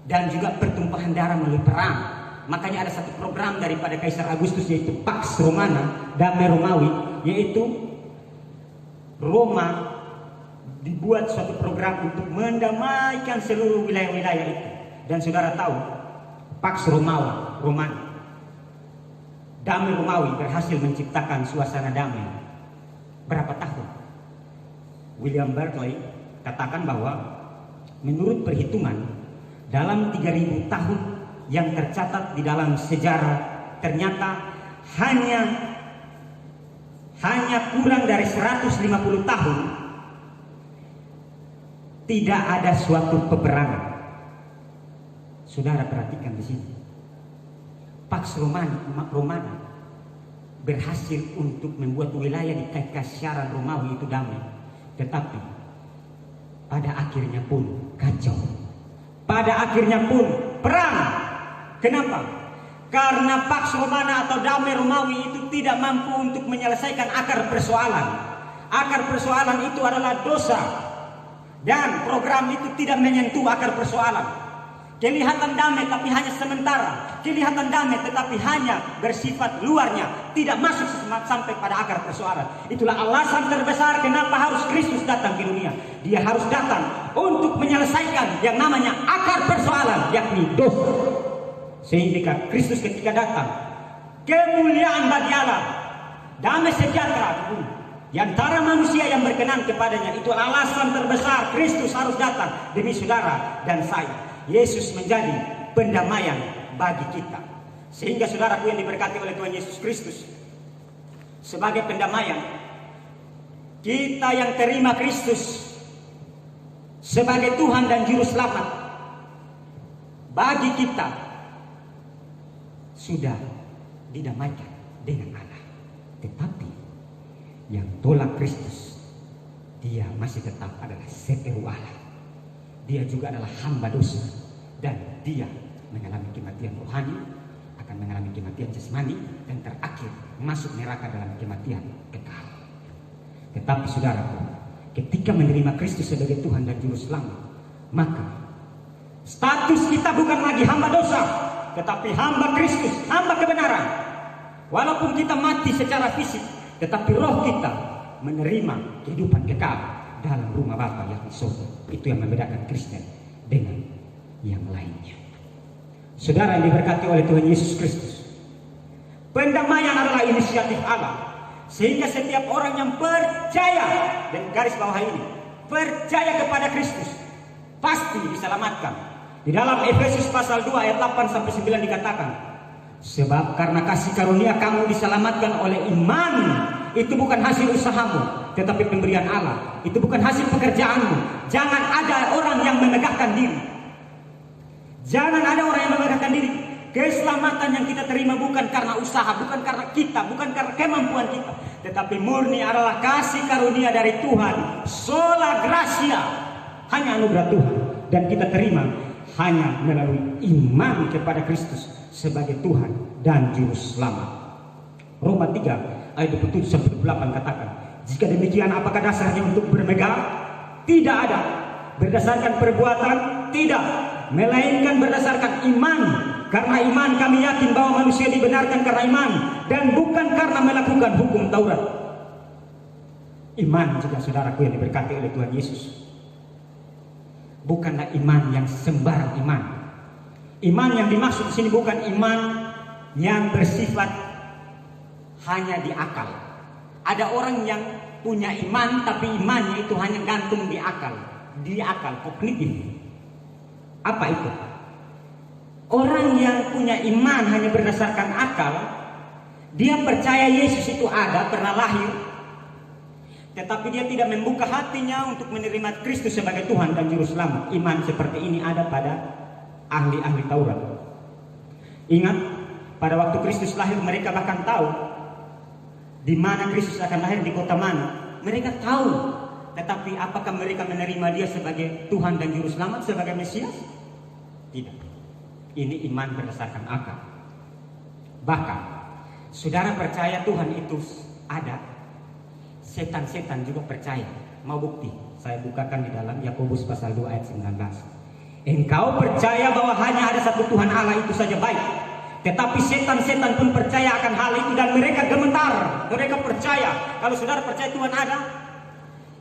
dan juga pertumpahan darah melalui perang. Makanya ada satu program daripada Kaisar Agustus, yaitu Pax Romana, damai Romawi, yaitu Roma dibuat suatu program untuk mendamaikan seluruh wilayah-wilayah itu. Dan saudara tahu, Pax Romana, damai Romawi berhasil menciptakan suasana damai. Berapa tahun? William Barclay katakan bahwa menurut perhitungan dalam 3000 tahun yang tercatat di dalam sejarah, ternyata hanya kurang dari 150 tahun tidak ada suatu peperangan. Saudara perhatikan di sini. Pax Romana berhasil untuk membuat wilayah di Kekaisaran Romawi itu damai. Tetapi pada akhirnya pun kacau. Pada akhirnya pun perang. Kenapa? Karena Pax Romana atau damai Romawi itu tidak mampu untuk menyelesaikan akar persoalan. Akar persoalan itu adalah dosa. Dan program itu tidak menyentuh akar persoalan. Kelihatan damai tapi hanya sementara. Kelihatan damai tetapi hanya bersifat luarnya, tidak masuk sampai pada akar persoalan. Itulah alasan terbesar kenapa harus Kristus datang ke dunia. Dia harus datang untuk menyelesaikan yang namanya akar persoalan, yakni dosa. Sehingga Kristus ketika datang, kemuliaan bagi Allah, damai sejahtera di antara manusia yang berkenan kepadanya. Itu alasan terbesar Kristus harus datang demi saudara dan saya. Yesus menjadi pendamaian bagi kita. Sehingga saudaraku yang diberkati oleh Tuhan Yesus Kristus, sebagai pendamaian, kita yang terima Kristus sebagai Tuhan dan Juru Selamat, bagi kita sudah didamaikan dengan Allah. Tetapi yang tolak Kristus, dia masih tetap adalah seteru Allah. Dia juga adalah hamba dosa, dan dia mengalami kematian rohani, akan mengalami kematian jasmani, dan terakhir masuk neraka dalam kematian kekal. Tetapi saudaraku, ketika menerima Kristus sebagai Tuhan dan Juru Selamat, maka status kita bukan lagi hamba dosa, tetapi hamba Kristus, hamba kebenaran. Walaupun kita mati secara fisik, tetapi roh kita menerima kehidupan kekal dalam rumah Bapa yakni surga. Itu yang membedakan Kristen dengan yang lainnya. Saudara yang diberkati oleh Tuhan Yesus Kristus, pendamaian adalah inisiatif Allah. Sehingga setiap orang yang percaya, dan garis bawah ini, percaya kepada Kristus, pasti diselamatkan. Di dalam Efesus pasal 2 ayat 8 sampai 9 dikatakan, sebab karena kasih karunia kamu diselamatkan oleh iman. Itu bukan hasil usahamu, tetapi pemberian Allah. Itu bukan hasil pekerjaanmu. Jangan ada orang yang menegakkan diri. Jangan ada orang yang menegakkan diri. Keselamatan yang kita terima bukan karena usaha, bukan karena kita, bukan karena kemampuan kita, tetapi murni adalah kasih karunia dari Tuhan. Sola gratia, hanya anugerah Tuhan, dan kita terima hanya melalui iman kepada Kristus sebagai Tuhan dan Juru Selamat. Roma 3 ayat 27 sampai 28 katakan, jika demikian apakah dasarnya untuk bermegah? Tidak ada. Berdasarkan perbuatan? Tidak, melainkan berdasarkan iman. Karena iman kami yakin bahwa manusia dibenarkan karena iman dan bukan karena melakukan hukum Taurat. Iman juga saudaraku yang diberkati oleh Tuhan Yesus, bukanlah iman yang sembarang iman. Iman yang dimaksud di sini bukan iman yang bersifat hanya di akal. Ada orang yang punya iman tapi imannya itu hanya gantung di akal kognitif. Apa itu? Orang yang punya iman hanya berdasarkan akal, dia percaya Yesus itu ada, pernah lahir, tetapi dia tidak membuka hatinya untuk menerima Kristus sebagai Tuhan dan Juru Selamat. Iman seperti ini ada pada ahli-ahli Taurat. Ingat, pada waktu Kristus lahir mereka bahkan tahu di mana Kristus akan lahir, di kota mana. Mereka tahu, tetapi apakah mereka menerima dia sebagai Tuhan dan Juru Selamat, sebagai Mesias? Tidak. Ini iman berdasarkan akal. Bahkan saudara percaya Tuhan itu ada, setan-setan juga percaya. Mau bukti? Saya bukakan di dalam Yakobus pasal 2 ayat 19. Engkau percaya bahwa hanya ada satu Tuhan Allah, itu saja baik. Tetapi setan-setan pun percaya akan hal itu dan mereka gemetar. Mereka percaya. Kalau saudara percaya Tuhan ada,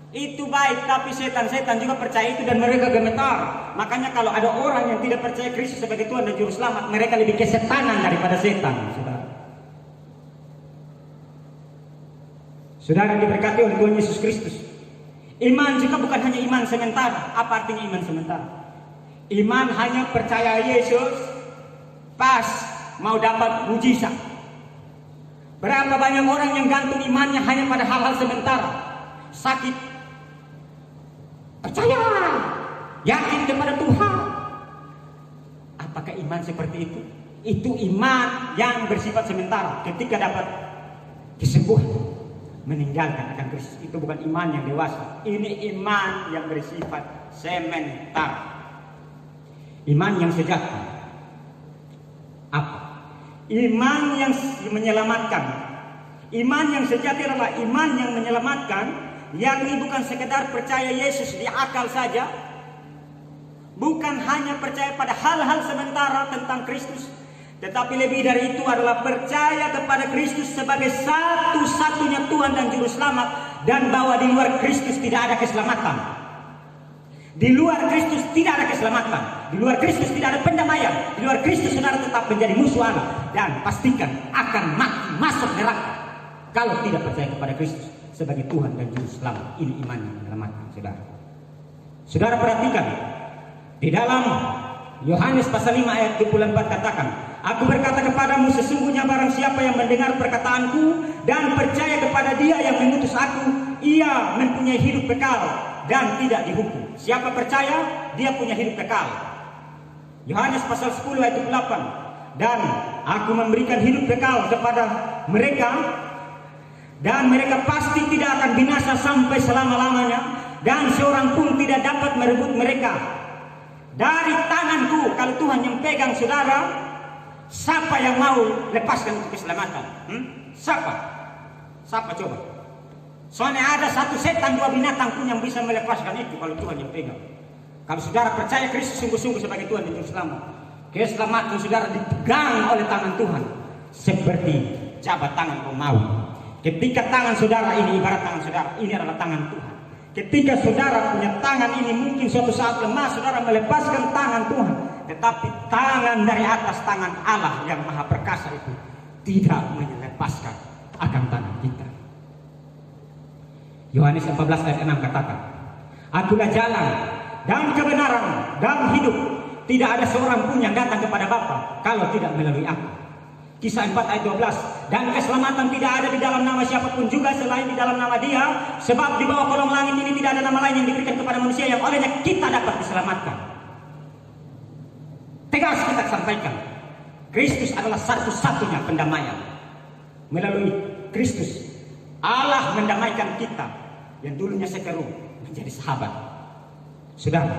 itu baik, tapi setan-setan juga percaya itu dan mereka gemetar. Makanya kalau ada orang yang tidak percaya Kristus sebagai Tuhan dan Juru Selamat, mereka lebih kesetanan daripada setan, saudara. Saudara diberkati oleh Tuhan Yesus Kristus. Iman juga bukan hanya iman sementara. Apa artinya iman sementara? Iman hanya percaya Yesus pas mau dapat mujizat. Berapa banyak orang yang gantung imannya hanya pada hal-hal sementara. Sakit, percaya, yakin kepada Tuhan. Apakah iman seperti itu? Itu iman yang bersifat sementara. Ketika dapat kesembuhan, meninggalkan akan Kristus. Itu bukan iman yang dewasa. Ini iman yang bersifat sementara. Iman yang sejati apa? Iman yang menyelamatkan. Iman yang sejati adalah iman yang menyelamatkan, yakni bukan sekedar percaya Yesus di akal saja, bukan hanya percaya pada hal-hal sementara tentang Kristus, tetapi lebih dari itu adalah percaya kepada Kristus sebagai satu-satunya Tuhan dan Juru Selamat, dan bahwa di luar Kristus tidak ada keselamatan. Di luar Kristus tidak ada keselamatan. Di luar Kristus tidak ada pendamaian. Di luar Kristus saudara tetap menjadi musuh Allah, dan pastikan akan mati masuk neraka kalau tidak percaya kepada Kristus sebagai Tuhan dan Juru Selamat. Ini iman yang menyelamatkan saudara. Saudara perhatikan, di dalam Yohanes pasal 5 ayat 24 katakan, aku berkata kepadamu, sesungguhnya barang siapa yang mendengar perkataanku dan percaya kepada Dia yang mengutus aku, ia mempunyai hidup kekal dan tidak dihukum. Siapa percaya, dia punya hidup kekal. Yohanes pasal 10 ayat 8, dan aku memberikan hidup kekal kepada mereka, dan mereka pasti tidak akan binasa sampai selama-lamanya, dan seorang pun tidak dapat merebut mereka dari tanganku. Kalau Tuhan yang pegang saudara, siapa yang mau lepaskan untuk keselamatan? Siapa? Siapa coba? Soalnya ada satu setan, dua binatang pun yang bisa melepaskan itu kalau Tuhan yang pegang. Kalau saudara percaya Kristus sungguh-sungguh sebagai Tuhan dan Juru Selamat, keselamatan saudara dipegang oleh tangan Tuhan seperti jabat tangan Romawi. Ketika tangan saudara ini ibarat tangan saudara, ini adalah tangan Tuhan. Ketika saudara punya tangan ini, mungkin suatu saat lemah saudara melepaskan tangan Tuhan, tetapi tangan dari atas, tangan Allah yang maha perkasa itu tidak melepaskan akan tangan kita. Yohanes 14 ayat 6 katakan, Akulah jalan dan kebenaran dan hidup. Tidak ada seorang pun yang datang kepada Bapa kalau tidak melalui aku. Kisah 4 ayat 12. Dan keselamatan tidak ada di dalam nama siapapun juga selain di dalam nama Dia, sebab di bawah kolong langit ini tidak ada nama lain yang diberikan kepada manusia yang olehnya kita dapat diselamatkan. Tegas kita sampaikan, Kristus adalah satu-satunya pendamaian. Melalui Kristus Allah mendamaikan kita yang dulunya seteru menjadi sahabat. Saudara,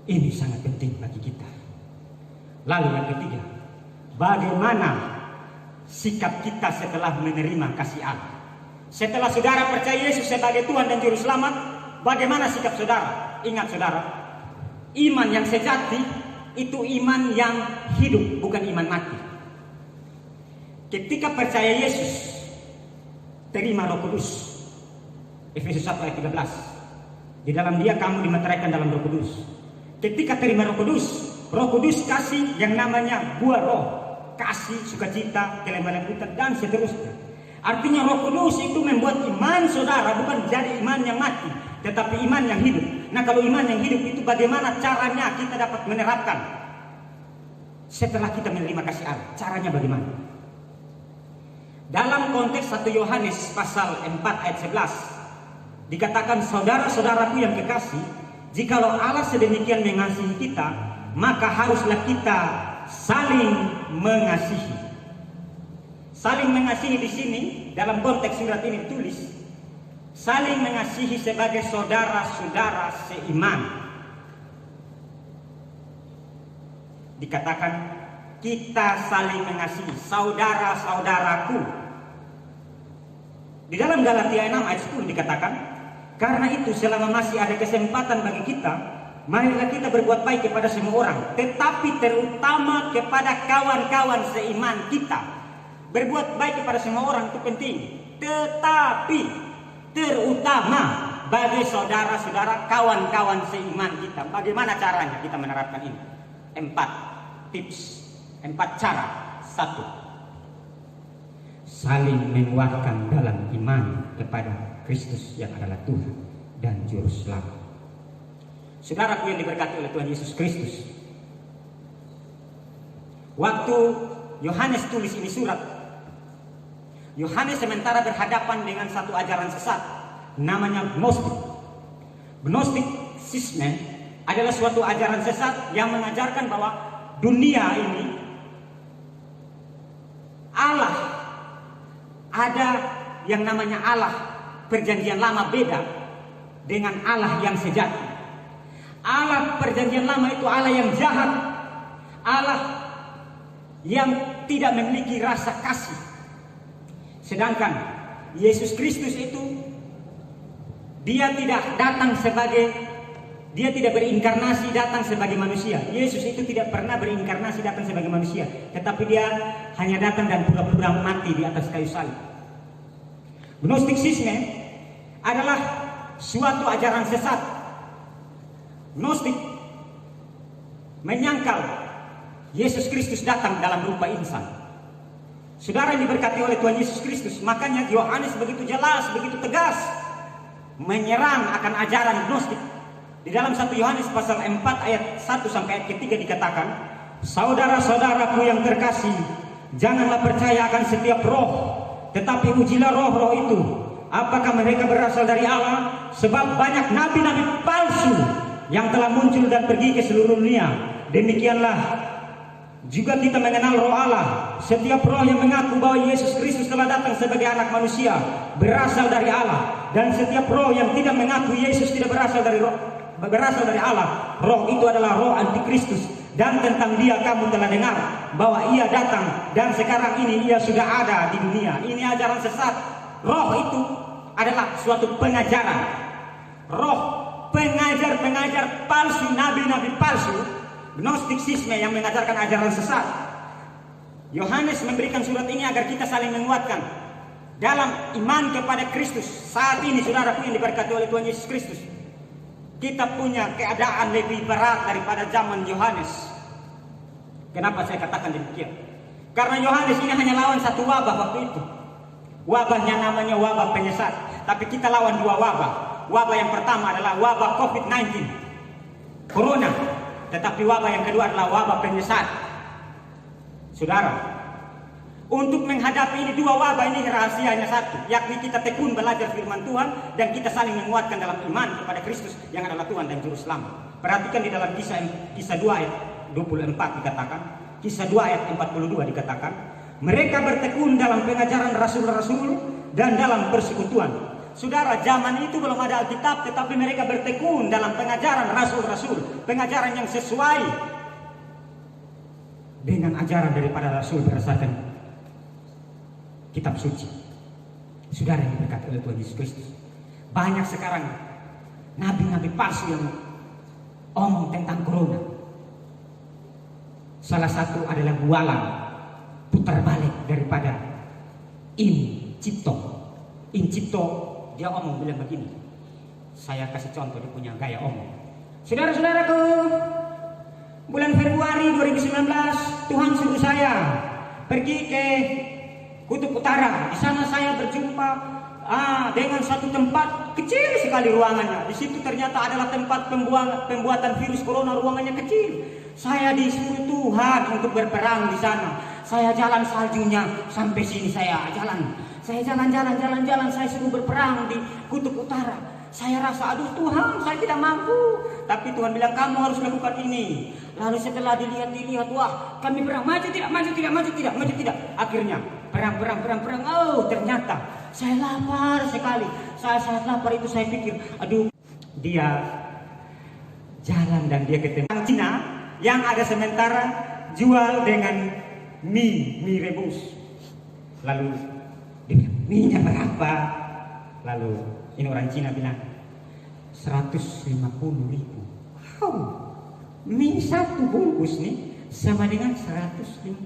ini sangat penting bagi kita. Lalu yang ketiga, bagaimana sikap kita setelah menerima kasih Allah? Setelah saudara percaya Yesus sebagai Tuhan dan Juru Selamat, bagaimana sikap saudara? Ingat saudara, iman yang sejati itu iman yang hidup, bukan iman mati. Ketika percaya Yesus, terima Roh Kudus. Efesus 1 ayat 13. Di dalam Dia kamu dimeteraikan dalam Roh Kudus. Ketika terima Roh Kudus kasih yang namanya buah roh, kasih, sukacita, kelemah-lembutan dan seterusnya. Artinya Roh Kudus itu membuat iman saudara bukan jadi iman yang mati, tetapi iman yang hidup. Nah, kalau iman yang hidup itu bagaimana caranya kita dapat menerapkan? Setelah kita menerima kasih Allah, caranya bagaimana? Dalam konteks 1 Yohanes pasal 4 ayat 11 dikatakan, saudara-saudaraku yang kekasih, jikalau Allah sedemikian mengasihi kita, maka haruslah kita saling mengasihi. Saling mengasihi di sini dalam konteks surat ini ditulis saling mengasihi sebagai saudara-saudara seiman. Dikatakan kita saling mengasihi, saudara-saudaraku. Di dalam Galatia 6 ayat 10 dikatakan, karena itu selama masih ada kesempatan bagi kita, marilah kita berbuat baik kepada semua orang, tetapi terutama kepada kawan-kawan seiman kita. Berbuat baik kepada semua orang itu penting, tetapi terutama bagi saudara-saudara, kawan-kawan seiman kita. Bagaimana caranya kita menerapkan ini? 4 tips, 4 cara. 1. Saling menguatkan dalam iman kepada Kristus yang adalah Tuhan dan Juru Selamat. Saudaraku yang diberkati oleh Tuhan Yesus Kristus, waktu Yohanes tulis ini surat, Yohanes sementara berhadapan dengan satu ajaran sesat namanya Gnostik. Gnostisisme adalah suatu ajaran sesat yang mengajarkan bahwa dunia ini Allah, ada yang namanya Allah Perjanjian Lama beda dengan Allah yang sejati. Allah Perjanjian Lama itu Allah yang jahat, Allah yang tidak memiliki rasa kasih. Sedangkan Yesus Kristus itu Dia tidak berinkarnasi datang sebagai manusia. Yesus itu tidak pernah berinkarnasi datang sebagai manusia, tetapi Dia hanya datang dan pura-pura mati di atas kayu salib. Gnostisisme adalah suatu ajaran sesat. Gnostik menyangkal Yesus Kristus datang dalam rupa insan. Saudara yang diberkati oleh Tuhan Yesus Kristus, makanya Yohanes begitu jelas, begitu tegas menyerang akan ajaran Gnostik. Di dalam 1 Yohanes pasal 4 ayat 1 sampai ayat ketiga dikatakan, saudara-saudaraku yang terkasih, janganlah percaya akan setiap roh, tetapi ujilah roh-roh itu, apakah mereka berasal dari Allah, sebab banyak nabi-nabi palsu yang telah muncul dan pergi ke seluruh dunia. Demikianlah juga kita mengenal roh Allah. Setiap roh yang mengaku bahwa Yesus Kristus telah datang sebagai anak manusia berasal dari Allah, dan setiap roh yang tidak mengaku Yesus tidak berasal dari Allah, roh itu adalah roh antikristus. Dan tentang dia kamu telah dengar bahwa ia datang dan sekarang ini ia sudah ada di dunia. Ini ajaran sesat. Roh itu adalah suatu pengajaran. Roh pengajar-pengajar palsu, nabi-nabi palsu, Gnostisisme yang mengajarkan ajaran sesat. Yohanes memberikan surat ini agar kita saling menguatkan dalam iman kepada Kristus. Saat ini saudaraku yang diberkati oleh Tuhan Yesus Kristus, kita punya keadaan lebih berat daripada zaman Yohanes. Kenapa saya katakan demikian? Karena Yohanes ini hanya lawan satu wabah waktu itu. Wabahnya namanya wabah penyesat. tapi kita lawan dua wabah. Wabah yang pertama adalah wabah COVID-19, Corona. Tetapi wabah yang kedua adalah wabah penyesat. Saudara, untuk menghadapi ini dua wabah ini rahasianya satu, yakni kita tekun belajar firman Tuhan dan kita saling menguatkan dalam iman kepada Kristus yang adalah Tuhan dan Juru Selamat. Perhatikan di dalam kisah 2 ayat 24 dikatakan, kisah 2 ayat 42 dikatakan, mereka bertekun dalam pengajaran rasul-rasul dan dalam persekutuan. Saudara, zaman itu belum ada Alkitab, tetapi mereka bertekun dalam pengajaran rasul-rasul, pengajaran yang sesuai dengan ajaran daripada rasul berdasarkan kitab suci. Saudara yang diberkati oleh Tuhan Yesus Kristus, banyak sekarang nabi-nabi palsu yang omong tentang corona. Salah satu adalah bualan putar balik daripada Incipto. Dia omong bilang begini. Saya kasih contoh, dia punya gaya omong. Saudara-saudaraku, bulan Februari 2019 Tuhan suruh saya pergi ke Kutub Utara. Di sana saya berjumpa dengan satu tempat kecil sekali ruangannya. Di situ ternyata adalah tempat pembuatan virus corona, ruangannya kecil. Saya disuruh Tuhan untuk berperang di sana. Saya jalan saljunya sampai sini, saya jalan, saya suruh berperang di Kutub Utara. Saya rasa, aduh Tuhan, saya tidak mampu. Tapi Tuhan bilang, kamu harus lakukan ini. Lalu setelah dilihat, wah, kami berang, maju tidak. Akhirnya perang. Oh, ternyata saya lapar sekali. Saat lapar itu saya pikir, aduh, dia jalan dan dia ketemu orang Cina yang ada sementara jual dengan mie rebus. Lalu dia bilang, mie-nya berapa? Lalu ini orang Cina bilang 150.000. Wow, mie satu bungkus nih sama dengan 150.000.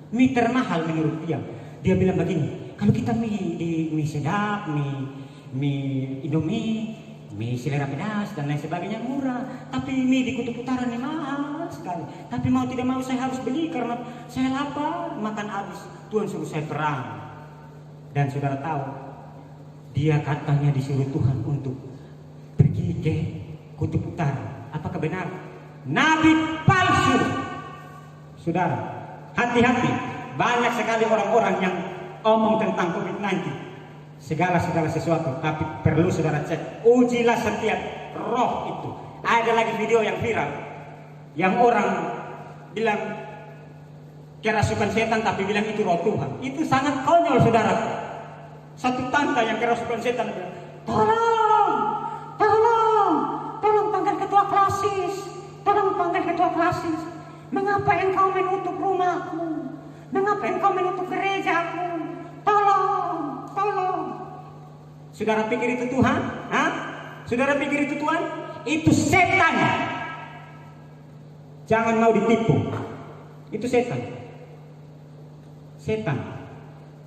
Mie termahal menurut dia. Dia bilang begini, kalau kita mie sedap, mie Indomie, mie selera pedas dan lain sebagainya murah, tapi mie di Kutub Utara ini mahal sekali. Tapi mau tidak mau saya harus beli karena saya lapar, makan habis. Tuhan suruh saya perang. Dan saudara tahu, dia katanya disuruh Tuhan untuk pergi ke Kutub Utara. Apakah benar? Nabi palsu. Saudara, hati-hati. Banyak sekali orang-orang yang omong tentang COVID-19, segala sesuatu, tapi perlu saudara cek, ujilah setiap roh itu. Ada lagi video yang viral, yang orang bilang kerasukan setan tapi bilang itu roh Tuhan. Itu sangat konyol, saudara. Satu tante yang kerasukan setan bilang, tolong panggil ketua klasis. Mengapa engkau menutup rumahku? Mengapa engkau menutup gerejaku? Tolong. Saudara pikir itu Tuhan? Saudara pikir itu Tuhan? Itu setan. Jangan mau ditipu. Itu setan.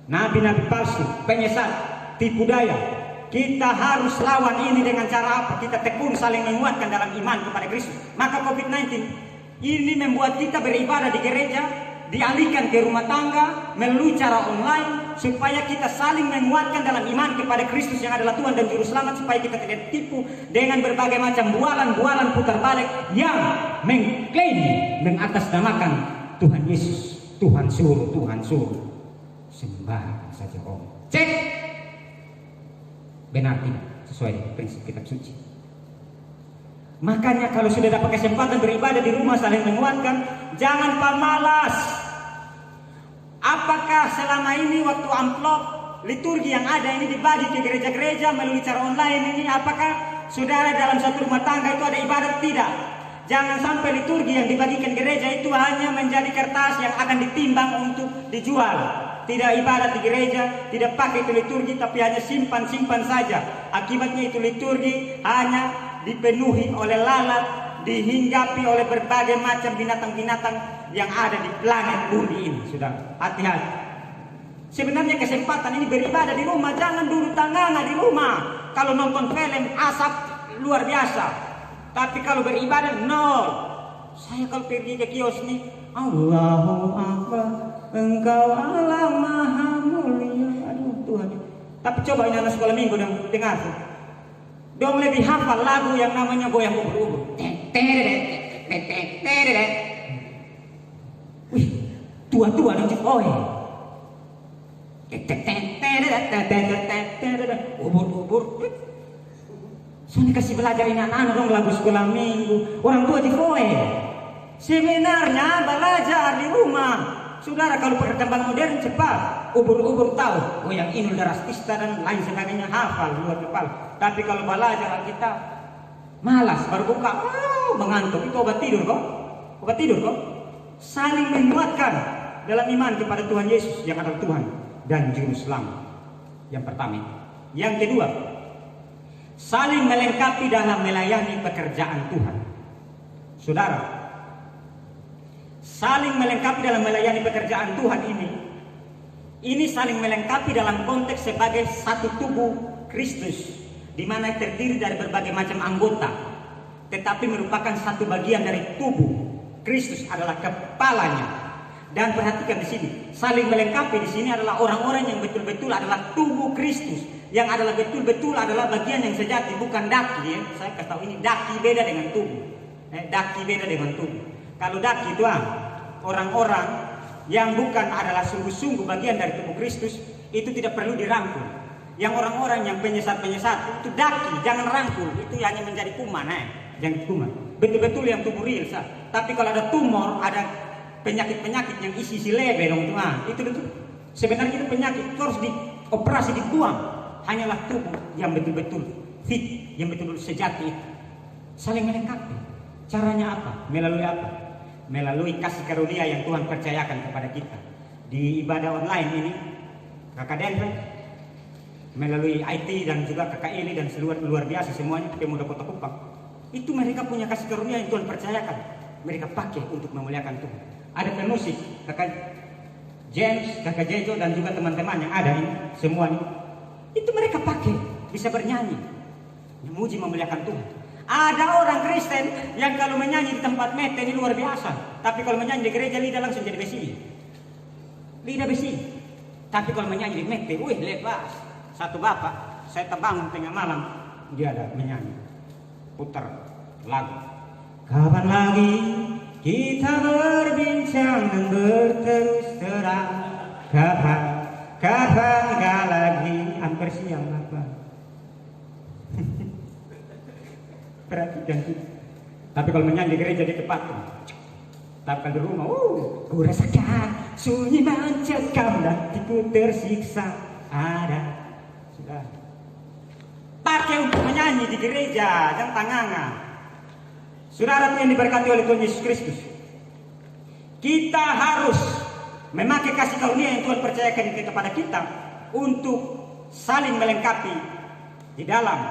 Nabi-nabi palsu, penyesat, tipu daya. Kita harus lawan ini dengan cara apa? Kita tekun saling menguatkan dalam iman kepada Kristus. Maka COVID-19 ini membuat kita beribadah di gereja, dialihkan ke rumah tangga melalui cara online, supaya kita saling menguatkan dalam iman kepada Kristus yang adalah Tuhan dan Juru Selamat, supaya kita tidak tipu dengan berbagai macam bualan putar balik yang mengklaim mengatasnamakan Tuhan Yesus. Tuhan suruh sembah saja om. Cek benar tidak sesuai dengan prinsip kitab suci. Makanya kalau sudah dapat kesempatan beribadah di rumah saling menguatkan, jangan pemalas. Apakah selama ini waktu amplop liturgi yang ada ini dibagi ke gereja-gereja melalui cara online ini, apakah saudara dalam satu rumah tangga itu ada ibadat? Tidak. Jangan sampai liturgi yang dibagikan gereja itu hanya menjadi kertas yang akan ditimbang untuk dijual. Tidak ibadat di gereja, tidak pakai itu liturgi, tapi hanya simpan saja. Akibatnya itu liturgi hanya dipenuhi oleh lalat, dihinggapi oleh berbagai macam binatang-binatang yang ada di planet bumi ini. Sudah, hati-hati. Sebenarnya kesempatan ini beribadah di rumah, jangan dulu tangangan di rumah. Kalau nonton film asap luar biasa. Tapi kalau beribadah nol. Saya kalau pergi ke kios nih, Allahu Akbar, Engkau Allah Maha Mulia. Aduh Tuhan, Tapi coba ini anak sekolah minggu dong dengar. Dong lebih hafal lagu yang namanya goyang ubur-ubur. Wih, tua-tua dong cik. Oh ya. Ubur-ubur. Soalnya kasih belajar ini anak-anak dong lagu sekolah minggu. Orang tua di koe. Sebenarnya belajar di rumah. Saudara, kalau perkembangan modern cepat, ubur-ubur tahu, yang inul daras tista dan lain sebagainya hafal luar kepala. Tapi kalau belajar kita malas, baru buka, mengantuk. Itu obat tidur kok. Obat tidur kok. Saling menguatkan dalam iman kepada Tuhan Yesus yang adalah Tuhan dan Juru Selamat. Yang pertama. Yang kedua, saling melengkapi dalam melayani pekerjaan Tuhan. Saudara, saling melengkapi dalam melayani pekerjaan Tuhan ini saling melengkapi dalam konteks sebagai satu tubuh Kristus, di mana terdiri dari berbagai macam anggota, tetapi merupakan satu bagian dari tubuh. Kristus adalah kepalanya. Dan perhatikan di sini, saling melengkapi di sini adalah orang-orang yang betul-betul adalah tubuh Kristus, yang adalah betul-betul adalah bagian yang sejati, bukan daki. Saya kasih tahu ini, daki beda dengan tubuh. Daki beda dengan tubuh. Kalau daki itu orang-orang yang bukan adalah sungguh-sungguh bagian dari tubuh Kristus, itu tidak perlu dirangkul. Yang orang-orang yang penyesat-penyesat itu daki, jangan rangkul, itu hanya menjadi kuman, jangan kuman. Betul-betul yang tubuh real. Tapi kalau ada tumor, ada penyakit-penyakit yang isi lebe dong itu sebenarnya itu penyakit, itu harus dioperasi, dibuang. Hanyalah tubuh yang betul-betul fit, yang betul-betul sejati itu. Saling melengkapi. Caranya apa? Melalui apa? Melalui kasih karunia yang Tuhan percayakan kepada kita. Di ibadah online ini, Kakak Denver, melalui IT dan juga Kakak Eli dan seluruh luar biasa semuanya, pemuda Kota Kupang, itu mereka punya kasih karunia yang Tuhan percayakan. Mereka pakai untuk memuliakan Tuhan. Ada pemusik, Kakak James, Kakak Jejo dan juga teman-teman yang ada ini semuanya, itu mereka pakai bisa bernyanyi, memuji memuliakan Tuhan. Ada orang Kristen yang kalau menyanyi di tempat mete ini luar biasa, tapi kalau menyanyi di gereja lidah langsung jadi besi, lidah besi. Tapi kalau menyanyi di mete, wih lepas. Satu bapak, saya terbangun tengah malam, dia ada menyanyi, putar lagu. Kapan lagi kita berbincang dan berterus terang? Kapan gak lagi? Hampir siang apa? Perhatikan itu. Tapi kalau menyanyi di gereja di tempat, tapi kalau di rumah, ku rasakan sunyi mencekam dan hatiku tersiksa. Ada, sudah. Pakai untuk menyanyi di gereja, jangan tangangan. Saudara yang diberkati oleh Tuhan Yesus Kristus, kita harus memakai kasih karunia yang Tuhan percayakan kepada kita untuk saling melengkapi di dalam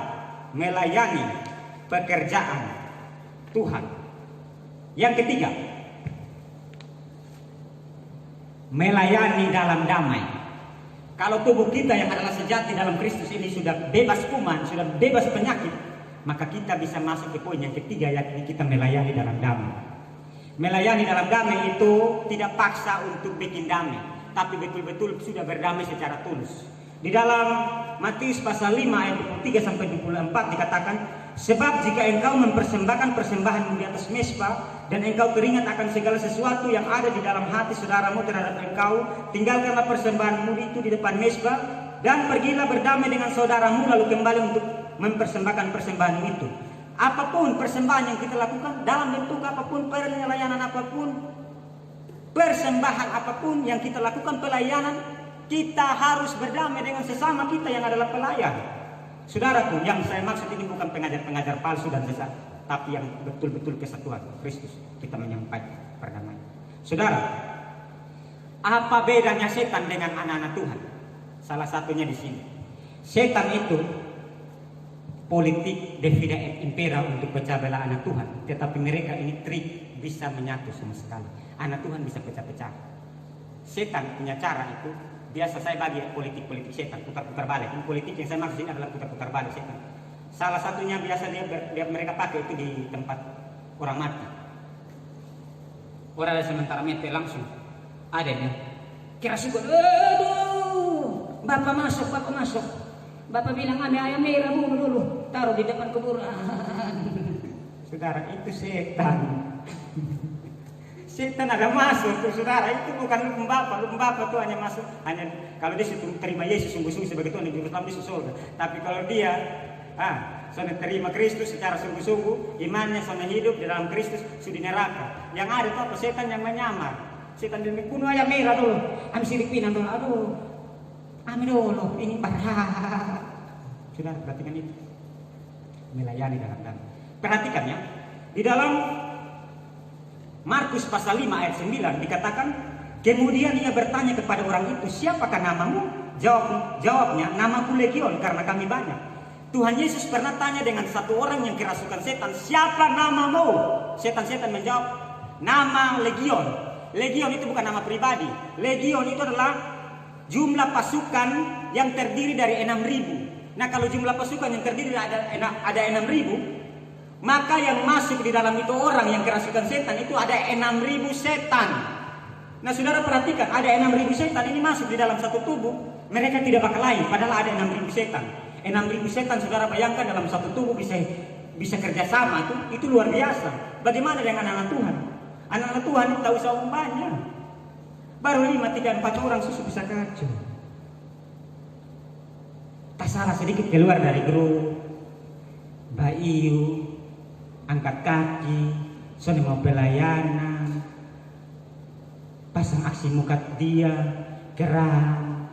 melayani pekerjaan Tuhan. Yang ketiga, melayani dalam damai. Kalau tubuh kita yang adalah sejati dalam Kristus ini sudah bebas kuman, sudah bebas penyakit, maka kita bisa masuk ke poin yang ketiga, yakni kita melayani dalam damai. Melayani dalam damai itu tidak paksa untuk bikin damai, tapi betul-betul sudah berdamai secara tulus. Di dalam Matius pasal 5 ayat 23 sampai 24 dikatakan, sebab jika engkau mempersembahkan persembahanmu di atas mezbah dan engkau teringat akan segala sesuatu yang ada di dalam hati saudaramu terhadap engkau, tinggalkanlah persembahanmu itu di depan mezbah dan pergilah berdamai dengan saudaramu, lalu kembali untuk mempersembahkan persembahan itu. Apapun persembahan yang kita lakukan, dalam bentuk apapun, pelayanan apapun, persembahan apapun yang kita lakukan, pelayanan, kita harus berdamai dengan sesama kita yang adalah pelayan. Saudaraku, yang saya maksud ini bukan pengajar-pengajar palsu dan sesat, tapi yang betul-betul kesatuan Kristus. Kita menyampaikan perdamaian. Saudara, apa bedanya setan dengan anak-anak Tuhan? Salah satunya di sini. Setan itu politik divide et impera untuk pecah belah anak Tuhan, tetapi mereka ini trik bisa menyatu sama sekali. Anak Tuhan bisa pecah-pecah. Setan punya cara itu, biasa saya bagi politik-politik setan, putar-putar balik. Ini politik yang saya maksud ini adalah putar-putar balik setan. Salah satunya biasa mereka pakai itu di tempat orang mati. Orang ada sementara mati langsung ada ya. Kira syukur, aduh, Bapak masuk, Bapak masuk. Bapak bilang ambil ayam merah dulu, taruh di depan kuburan. Saudara, itu setan. Setan ada masuk tuh saudara, itu bukan hukum Bapak tuh hanya masuk, hanya kalau dia terima Yesus sungguh-sungguh sebagai Tuhan dan Juru Selamat di surga. Tapi kalau dia sudah terima Kristus secara sungguh-sungguh, imannya sudah hidup di dalam Kristus, sudah di neraka. Yang ada tuh apa? Setan yang menyamar. Setan yang bunuh ayam merah dulu, ambil sirip pinang dulu, aduh, ambil dulu, ini parah. Saudara, perhatikan itu, melayani dalam. Perhatikan ya, di dalam Markus pasal 5 ayat 9 dikatakan, kemudian ia bertanya kepada orang itu, siapakah namamu? Jawabnya, namaku Legion karena kami banyak. Tuhan Yesus pernah tanya dengan satu orang yang kerasukan setan, siapa namamu? Setan-setan menjawab, nama Legion. Legion itu bukan nama pribadi. Legion itu adalah jumlah pasukan yang terdiri dari 6.000. Nah, kalau jumlah pasukan yang terdiri ada 6.000, maka yang masuk di dalam itu orang yang kerasukan setan itu ada 6.000 setan. Nah, saudara perhatikan, ada 6.000 setan ini masuk di dalam satu tubuh, mereka tidak bakal lain, padahal ada 6.000 setan. 6.000 setan, saudara bayangkan dalam satu tubuh bisa kerjasama, itu luar biasa. Bagaimana dengan anak Tuhan? Anak-anak Tuhan itu tak usah banyak, baru 5, 3, 4 orang susu bisa kacau. Tak salah sedikit keluar dari grup, Bayu angkat kaki, soalnya mau pelayanan, pasang aksi muka dia, geram.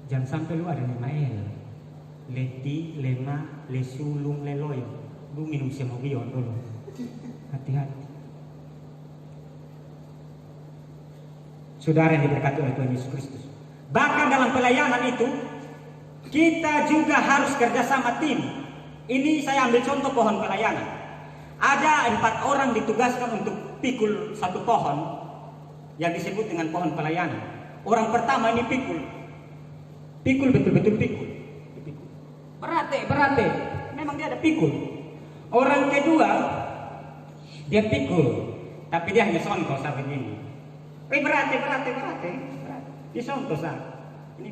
Jangan sampai lu ada nama leti, lema, lesulung, leloyo. Lu minum semogion dulu. Hati-hati. Saudara yang diberkati oleh Tuhan Yesus Kristus. Bahkan dalam pelayanan itu, kita juga harus kerjasama tim. Ini saya ambil contoh pohon pelayanan. Ada 4 orang ditugaskan untuk pikul satu pohon yang disebut dengan pohon pelayanan. Orang pertama ini pikul betul-betul pikul. Berate. Memang dia ada pikul. Orang kedua dia pikul, tapi dia hanya sontos sampai ini. Berate. Dia sontos ini.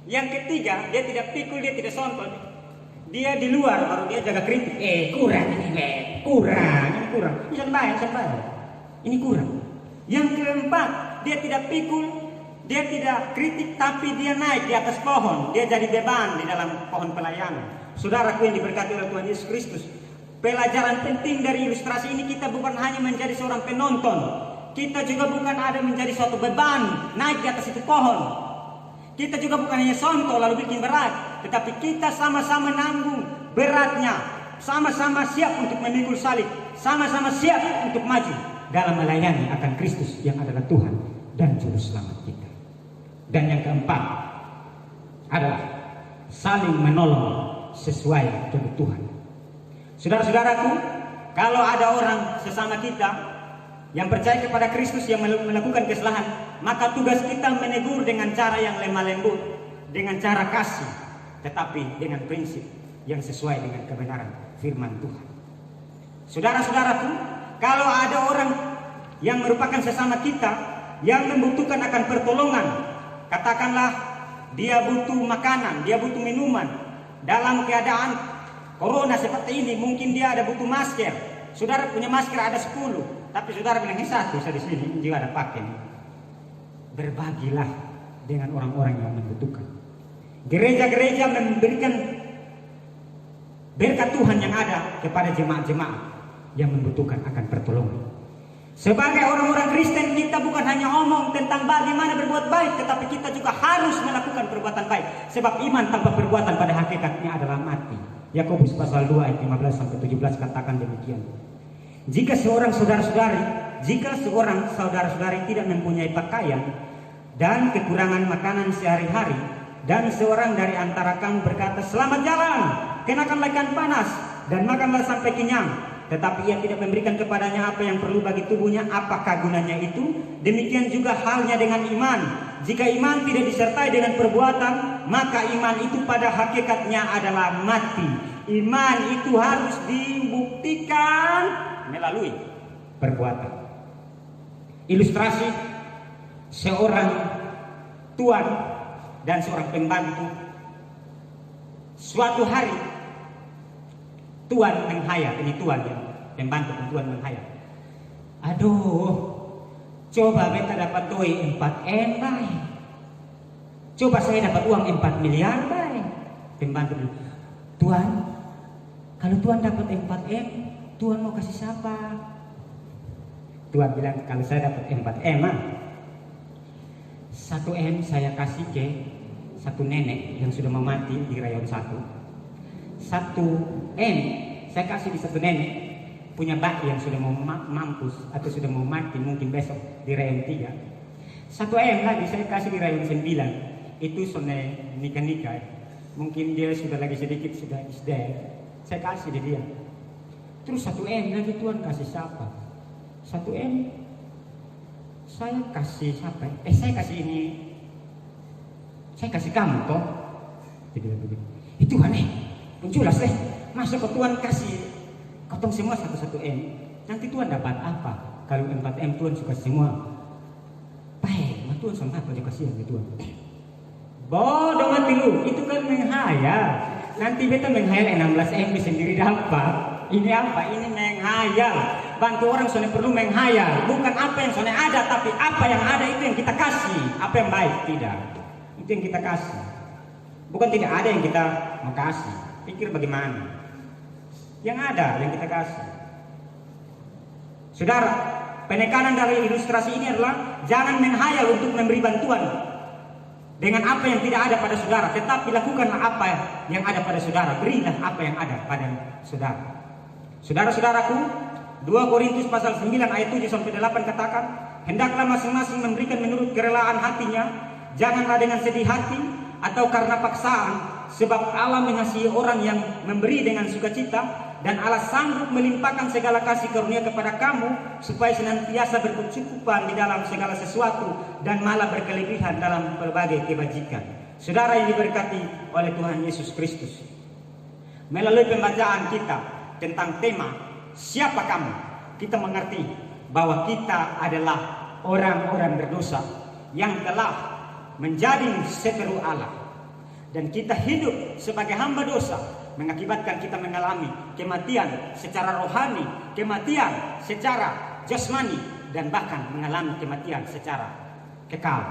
Yang ketiga dia tidak pikul, dia tidak sontos. Dia di luar baru dia jaga kritik. Kurang. Ini kurang. Yang keempat, dia tidak pikul, dia tidak kritik, tapi dia naik di atas pohon. Dia jadi beban di dalam pohon pelayanan. Saudaraku yang diberkati oleh Tuhan Yesus Kristus, pelajaran penting dari ilustrasi ini, kita bukan hanya menjadi seorang penonton, kita juga bukan ada menjadi suatu beban naik di atas itu pohon. Kita juga bukan hanya sonto lalu bikin berat, tetapi kita sama-sama nanggung beratnya, sama-sama siap untuk memikul salib, sama-sama siap untuk maju dalam melayani akan Kristus yang adalah Tuhan dan Juru Selamat kita. Dan yang keempat adalah saling menolong sesuai kebutuhan. Saudara-saudaraku, kalau ada orang sesama kita yang percaya kepada Kristus yang melakukan kesalahan, maka tugas kita menegur dengan cara yang lemah lembut, dengan cara kasih, tetapi dengan prinsip yang sesuai dengan kebenaran firman Tuhan. Saudara-saudaraku, kalau ada orang yang merupakan sesama kita yang membutuhkan akan pertolongan, katakanlah dia butuh makanan, dia butuh minuman, dalam keadaan corona seperti ini, mungkin dia ada butuh masker. Saudara punya masker ada 10, tapi saudara bilang satu saya di sini juga ada pakai. Berbagilah dengan orang-orang yang membutuhkan. Gereja-gereja memberikan berkat Tuhan yang ada kepada jemaat-jemaat yang membutuhkan akan pertolongan. Sebagai orang-orang Kristen, kita bukan hanya omong tentang bagaimana berbuat baik, tetapi kita juga harus melakukan perbuatan baik. Sebab iman tanpa perbuatan pada hakikatnya adalah mati. Yakobus pasal 2 ayat 15-17 katakan demikian. Jika seorang saudara-saudari tidak mempunyai pakaian dan kekurangan makanan sehari-hari, dan seorang dari antara kamu berkata, selamat jalan, kenakanlah ikan panas dan makanlah sampai kenyang, tetapi ia tidak memberikan kepadanya apa yang perlu bagi tubuhnya, apakah gunanya itu? Demikian juga halnya dengan iman. Jika iman tidak disertai dengan perbuatan, maka iman itu pada hakikatnya adalah mati. Iman itu harus dibuktikan melalui perbuatan. Ilustrasi seorang tuan dan seorang pembantu. Suatu hari Tuan menghayal, ini Tuan ya, pembantu Tuan menghayal. Aduh, coba beta dapat doi 4M baik. Coba saya dapat uang 4 miliar baik. Pembantu bilang, Tuan, kalau Tuan dapat 4M, Tuan mau kasih siapa? Tuan bilang, kalau saya dapat 4M, 1M saya kasih ke satu nenek yang sudah mau mati di rayon 1. 1M saya kasih di satu nenek punya bak yang sudah mau mampus atau sudah mau mati mungkin besok di rayon 3. 1M lagi saya kasih di rayon 9. Itu soalnya nikah-nikah. Mungkin dia sudah lagi sedikit sudah SD. Saya kasih di dia. Terus 1M lagi Tuan kasih siapa? 1M saya kasih siapa? Saya kasih ini. Saya kasih kamu toh. Dia bilang begitu. Itu aneh. Penjulas deh. Masa kau Tuan kasih kotong semua 1-1M. Nanti Tuan dapat apa? Kalau 4M Tuan suka semua. Baik, Tuan sama apa juga kasihan ke Tuan. Bodoh mati lu, itu kan menghayal. Nanti beta menghayal 16M sendiri dapat. Ini apa? Ini menghayal. Bantu orang soalnya perlu menghayal. Bukan apa yang soalnya ada, tapi apa yang ada itu yang kita kasih. Apa yang baik, tidak. Itu yang kita kasih. Bukan tidak ada yang kita mau kasih. Pikir bagaimana. Yang ada yang kita kasih. Saudara, penekanan dari ilustrasi ini adalah jangan menghayal untuk memberi bantuan dengan apa yang tidak ada pada saudara, tetapi lakukanlah apa yang ada pada saudara. Berilah apa yang ada pada saudara. Saudara-saudaraku, 2 Korintus pasal 9 ayat 7-8 katakan, hendaklah masing-masing memberikan menurut kerelaan hatinya, janganlah dengan sedih hati atau karena paksaan, sebab Allah mengasihi orang yang memberi dengan sukacita, dan Allah sanggup melimpahkan segala kasih karunia kepada kamu, supaya senantiasa berkecukupan di dalam segala sesuatu, dan malah berkelebihan dalam berbagai kebajikan. Saudara yang diberkati oleh Tuhan Yesus Kristus, melalui pembacaan kita tentang tema siapa kamu, kita mengerti bahwa kita adalah orang-orang berdosa yang telah menjadi seteru Allah, dan kita hidup sebagai hamba dosa mengakibatkan kita mengalami kematian secara rohani, kematian secara jasmani, dan bahkan mengalami kematian secara kekal.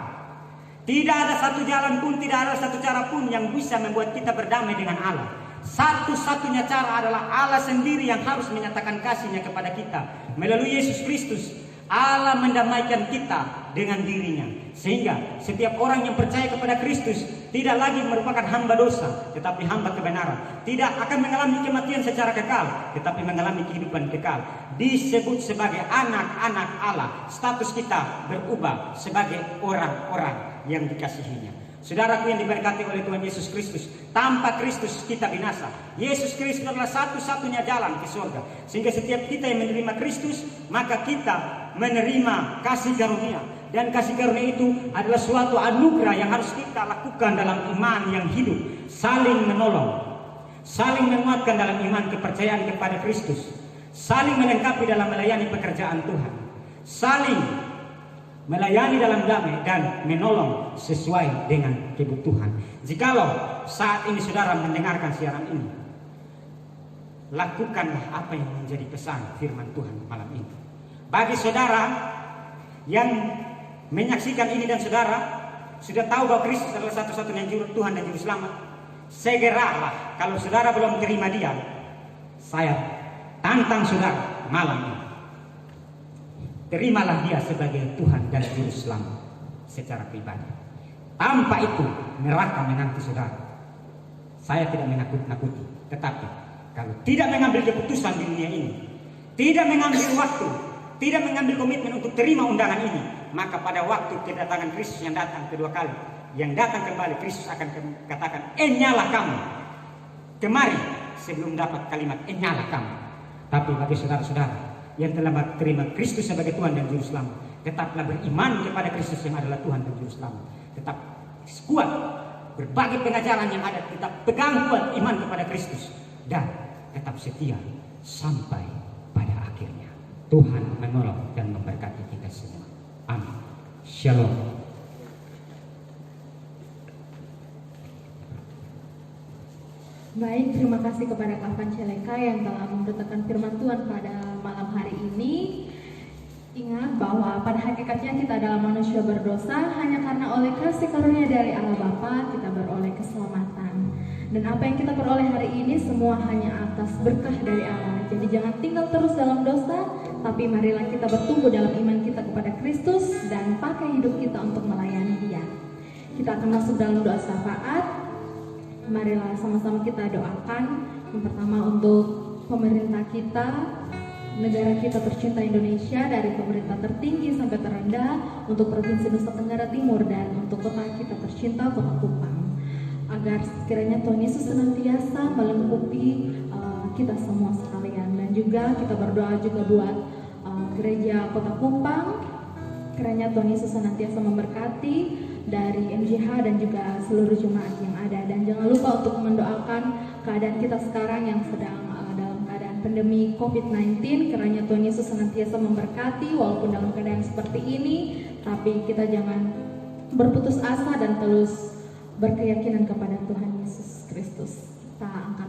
Tidak ada satu jalan pun, tidak ada satu cara pun yang bisa membuat kita berdamai dengan Allah. Satu-satunya cara adalah Allah sendiri yang harus menyatakan kasih-Nya kepada kita. Melalui Yesus Kristus, Allah mendamaikan kita dengan dirinya. Sehingga setiap orang yang percaya kepada Kristus tidak lagi merupakan hamba dosa, tetapi hamba kebenaran. Tidak akan mengalami kematian secara kekal, tetapi mengalami kehidupan kekal. Disebut sebagai anak-anak Allah. Status kita berubah sebagai orang-orang yang dikasihinya. Saudaraku yang diberkati oleh Tuhan Yesus Kristus, tanpa Kristus kita binasa. Yesus Kristus adalah satu-satunya jalan ke surga. Sehingga setiap kita yang menerima Kristus, maka kita menerima kasih karunia. Dan kasih karunia itu adalah suatu anugerah yang harus kita lakukan dalam iman yang hidup. Saling menolong, saling menguatkan dalam iman kepercayaan kepada Kristus, saling melengkapi dalam melayani pekerjaan Tuhan, saling melayani dalam damai, dan menolong sesuai dengan kebutuhan. Jikalau saat ini saudara mendengarkan siaran ini, lakukanlah apa yang menjadi pesan firman Tuhan malam ini. Bagi saudara yang menyaksikan ini dan saudara sudah tahu bahwa Kristus adalah satu-satunya juru Tuhan dan juru selamat, segeralah. Kalau saudara belum terima Dia, saya tantang saudara malam ini, terimalah Dia sebagai Tuhan dan juru selamat secara pribadi. Tanpa itu neraka menanti saudara. Saya tidak menakut-nakuti, tetapi kalau tidak mengambil keputusan di dunia ini, tidak mengambil waktu, tidak mengambil komitmen untuk terima undangan ini, maka pada waktu kedatangan Kristus yang datang kedua kali, yang datang kembali, Kristus akan katakan, enyalah kamu kemari, sebelum dapat kalimat enyalah kamu. Tapi bagi saudara-saudara yang telah terima Kristus sebagai Tuhan dan Juru Selamat, tetaplah beriman kepada Kristus yang adalah Tuhan dan Juru Selamat. Tetap kuat berbagai pengajaran yang ada, tetap pegang kuat iman kepada Kristus, dan tetap setia sampai pada akhirnya. Tuhan menolong dan memberkati kita semua. Amin. Shalom. terima kasih kepada Kak Vanceleka yang telah memberitakan firman Tuhan pada malam hari ini. Ingat bahwa pada hakikatnya kita adalah manusia berdosa, hanya karena oleh kasih karunia dari Allah Bapa kita beroleh keselamatan. Dan apa yang kita peroleh hari ini semua hanya atas berkah dari Allah. Jadi jangan tinggal terus dalam dosa, tapi marilah kita bertumbuh dalam iman kita kepada Kristus dan pakai hidup kita untuk melayani Dia. Kita akan masuk dalam doa syafaat. Marilah sama-sama kita doakan. Yang pertama untuk pemerintah kita, negara kita tercinta Indonesia, dari pemerintah tertinggi sampai terendah, untuk Provinsi Nusa Tenggara Timur, dan untuk kota kita tercinta, Kota Kupang. Agar sekiranya Tuhan Yesus senantiasa melengkapi kita semua sekalian. Dan juga kita berdoa juga buat gereja Kota Kupang, kiranya Tuhan Yesus senantiasa memberkati dari MJH dan juga seluruh jemaat yang ada. Dan jangan lupa untuk mendoakan keadaan kita sekarang yang sedang dalam keadaan pandemi COVID-19, kiranya Tuhan Yesus senantiasa memberkati walaupun dalam keadaan seperti ini, tapi kita jangan berputus asa dan terus berkeyakinan kepada Tuhan Yesus Kristus. Kita angkat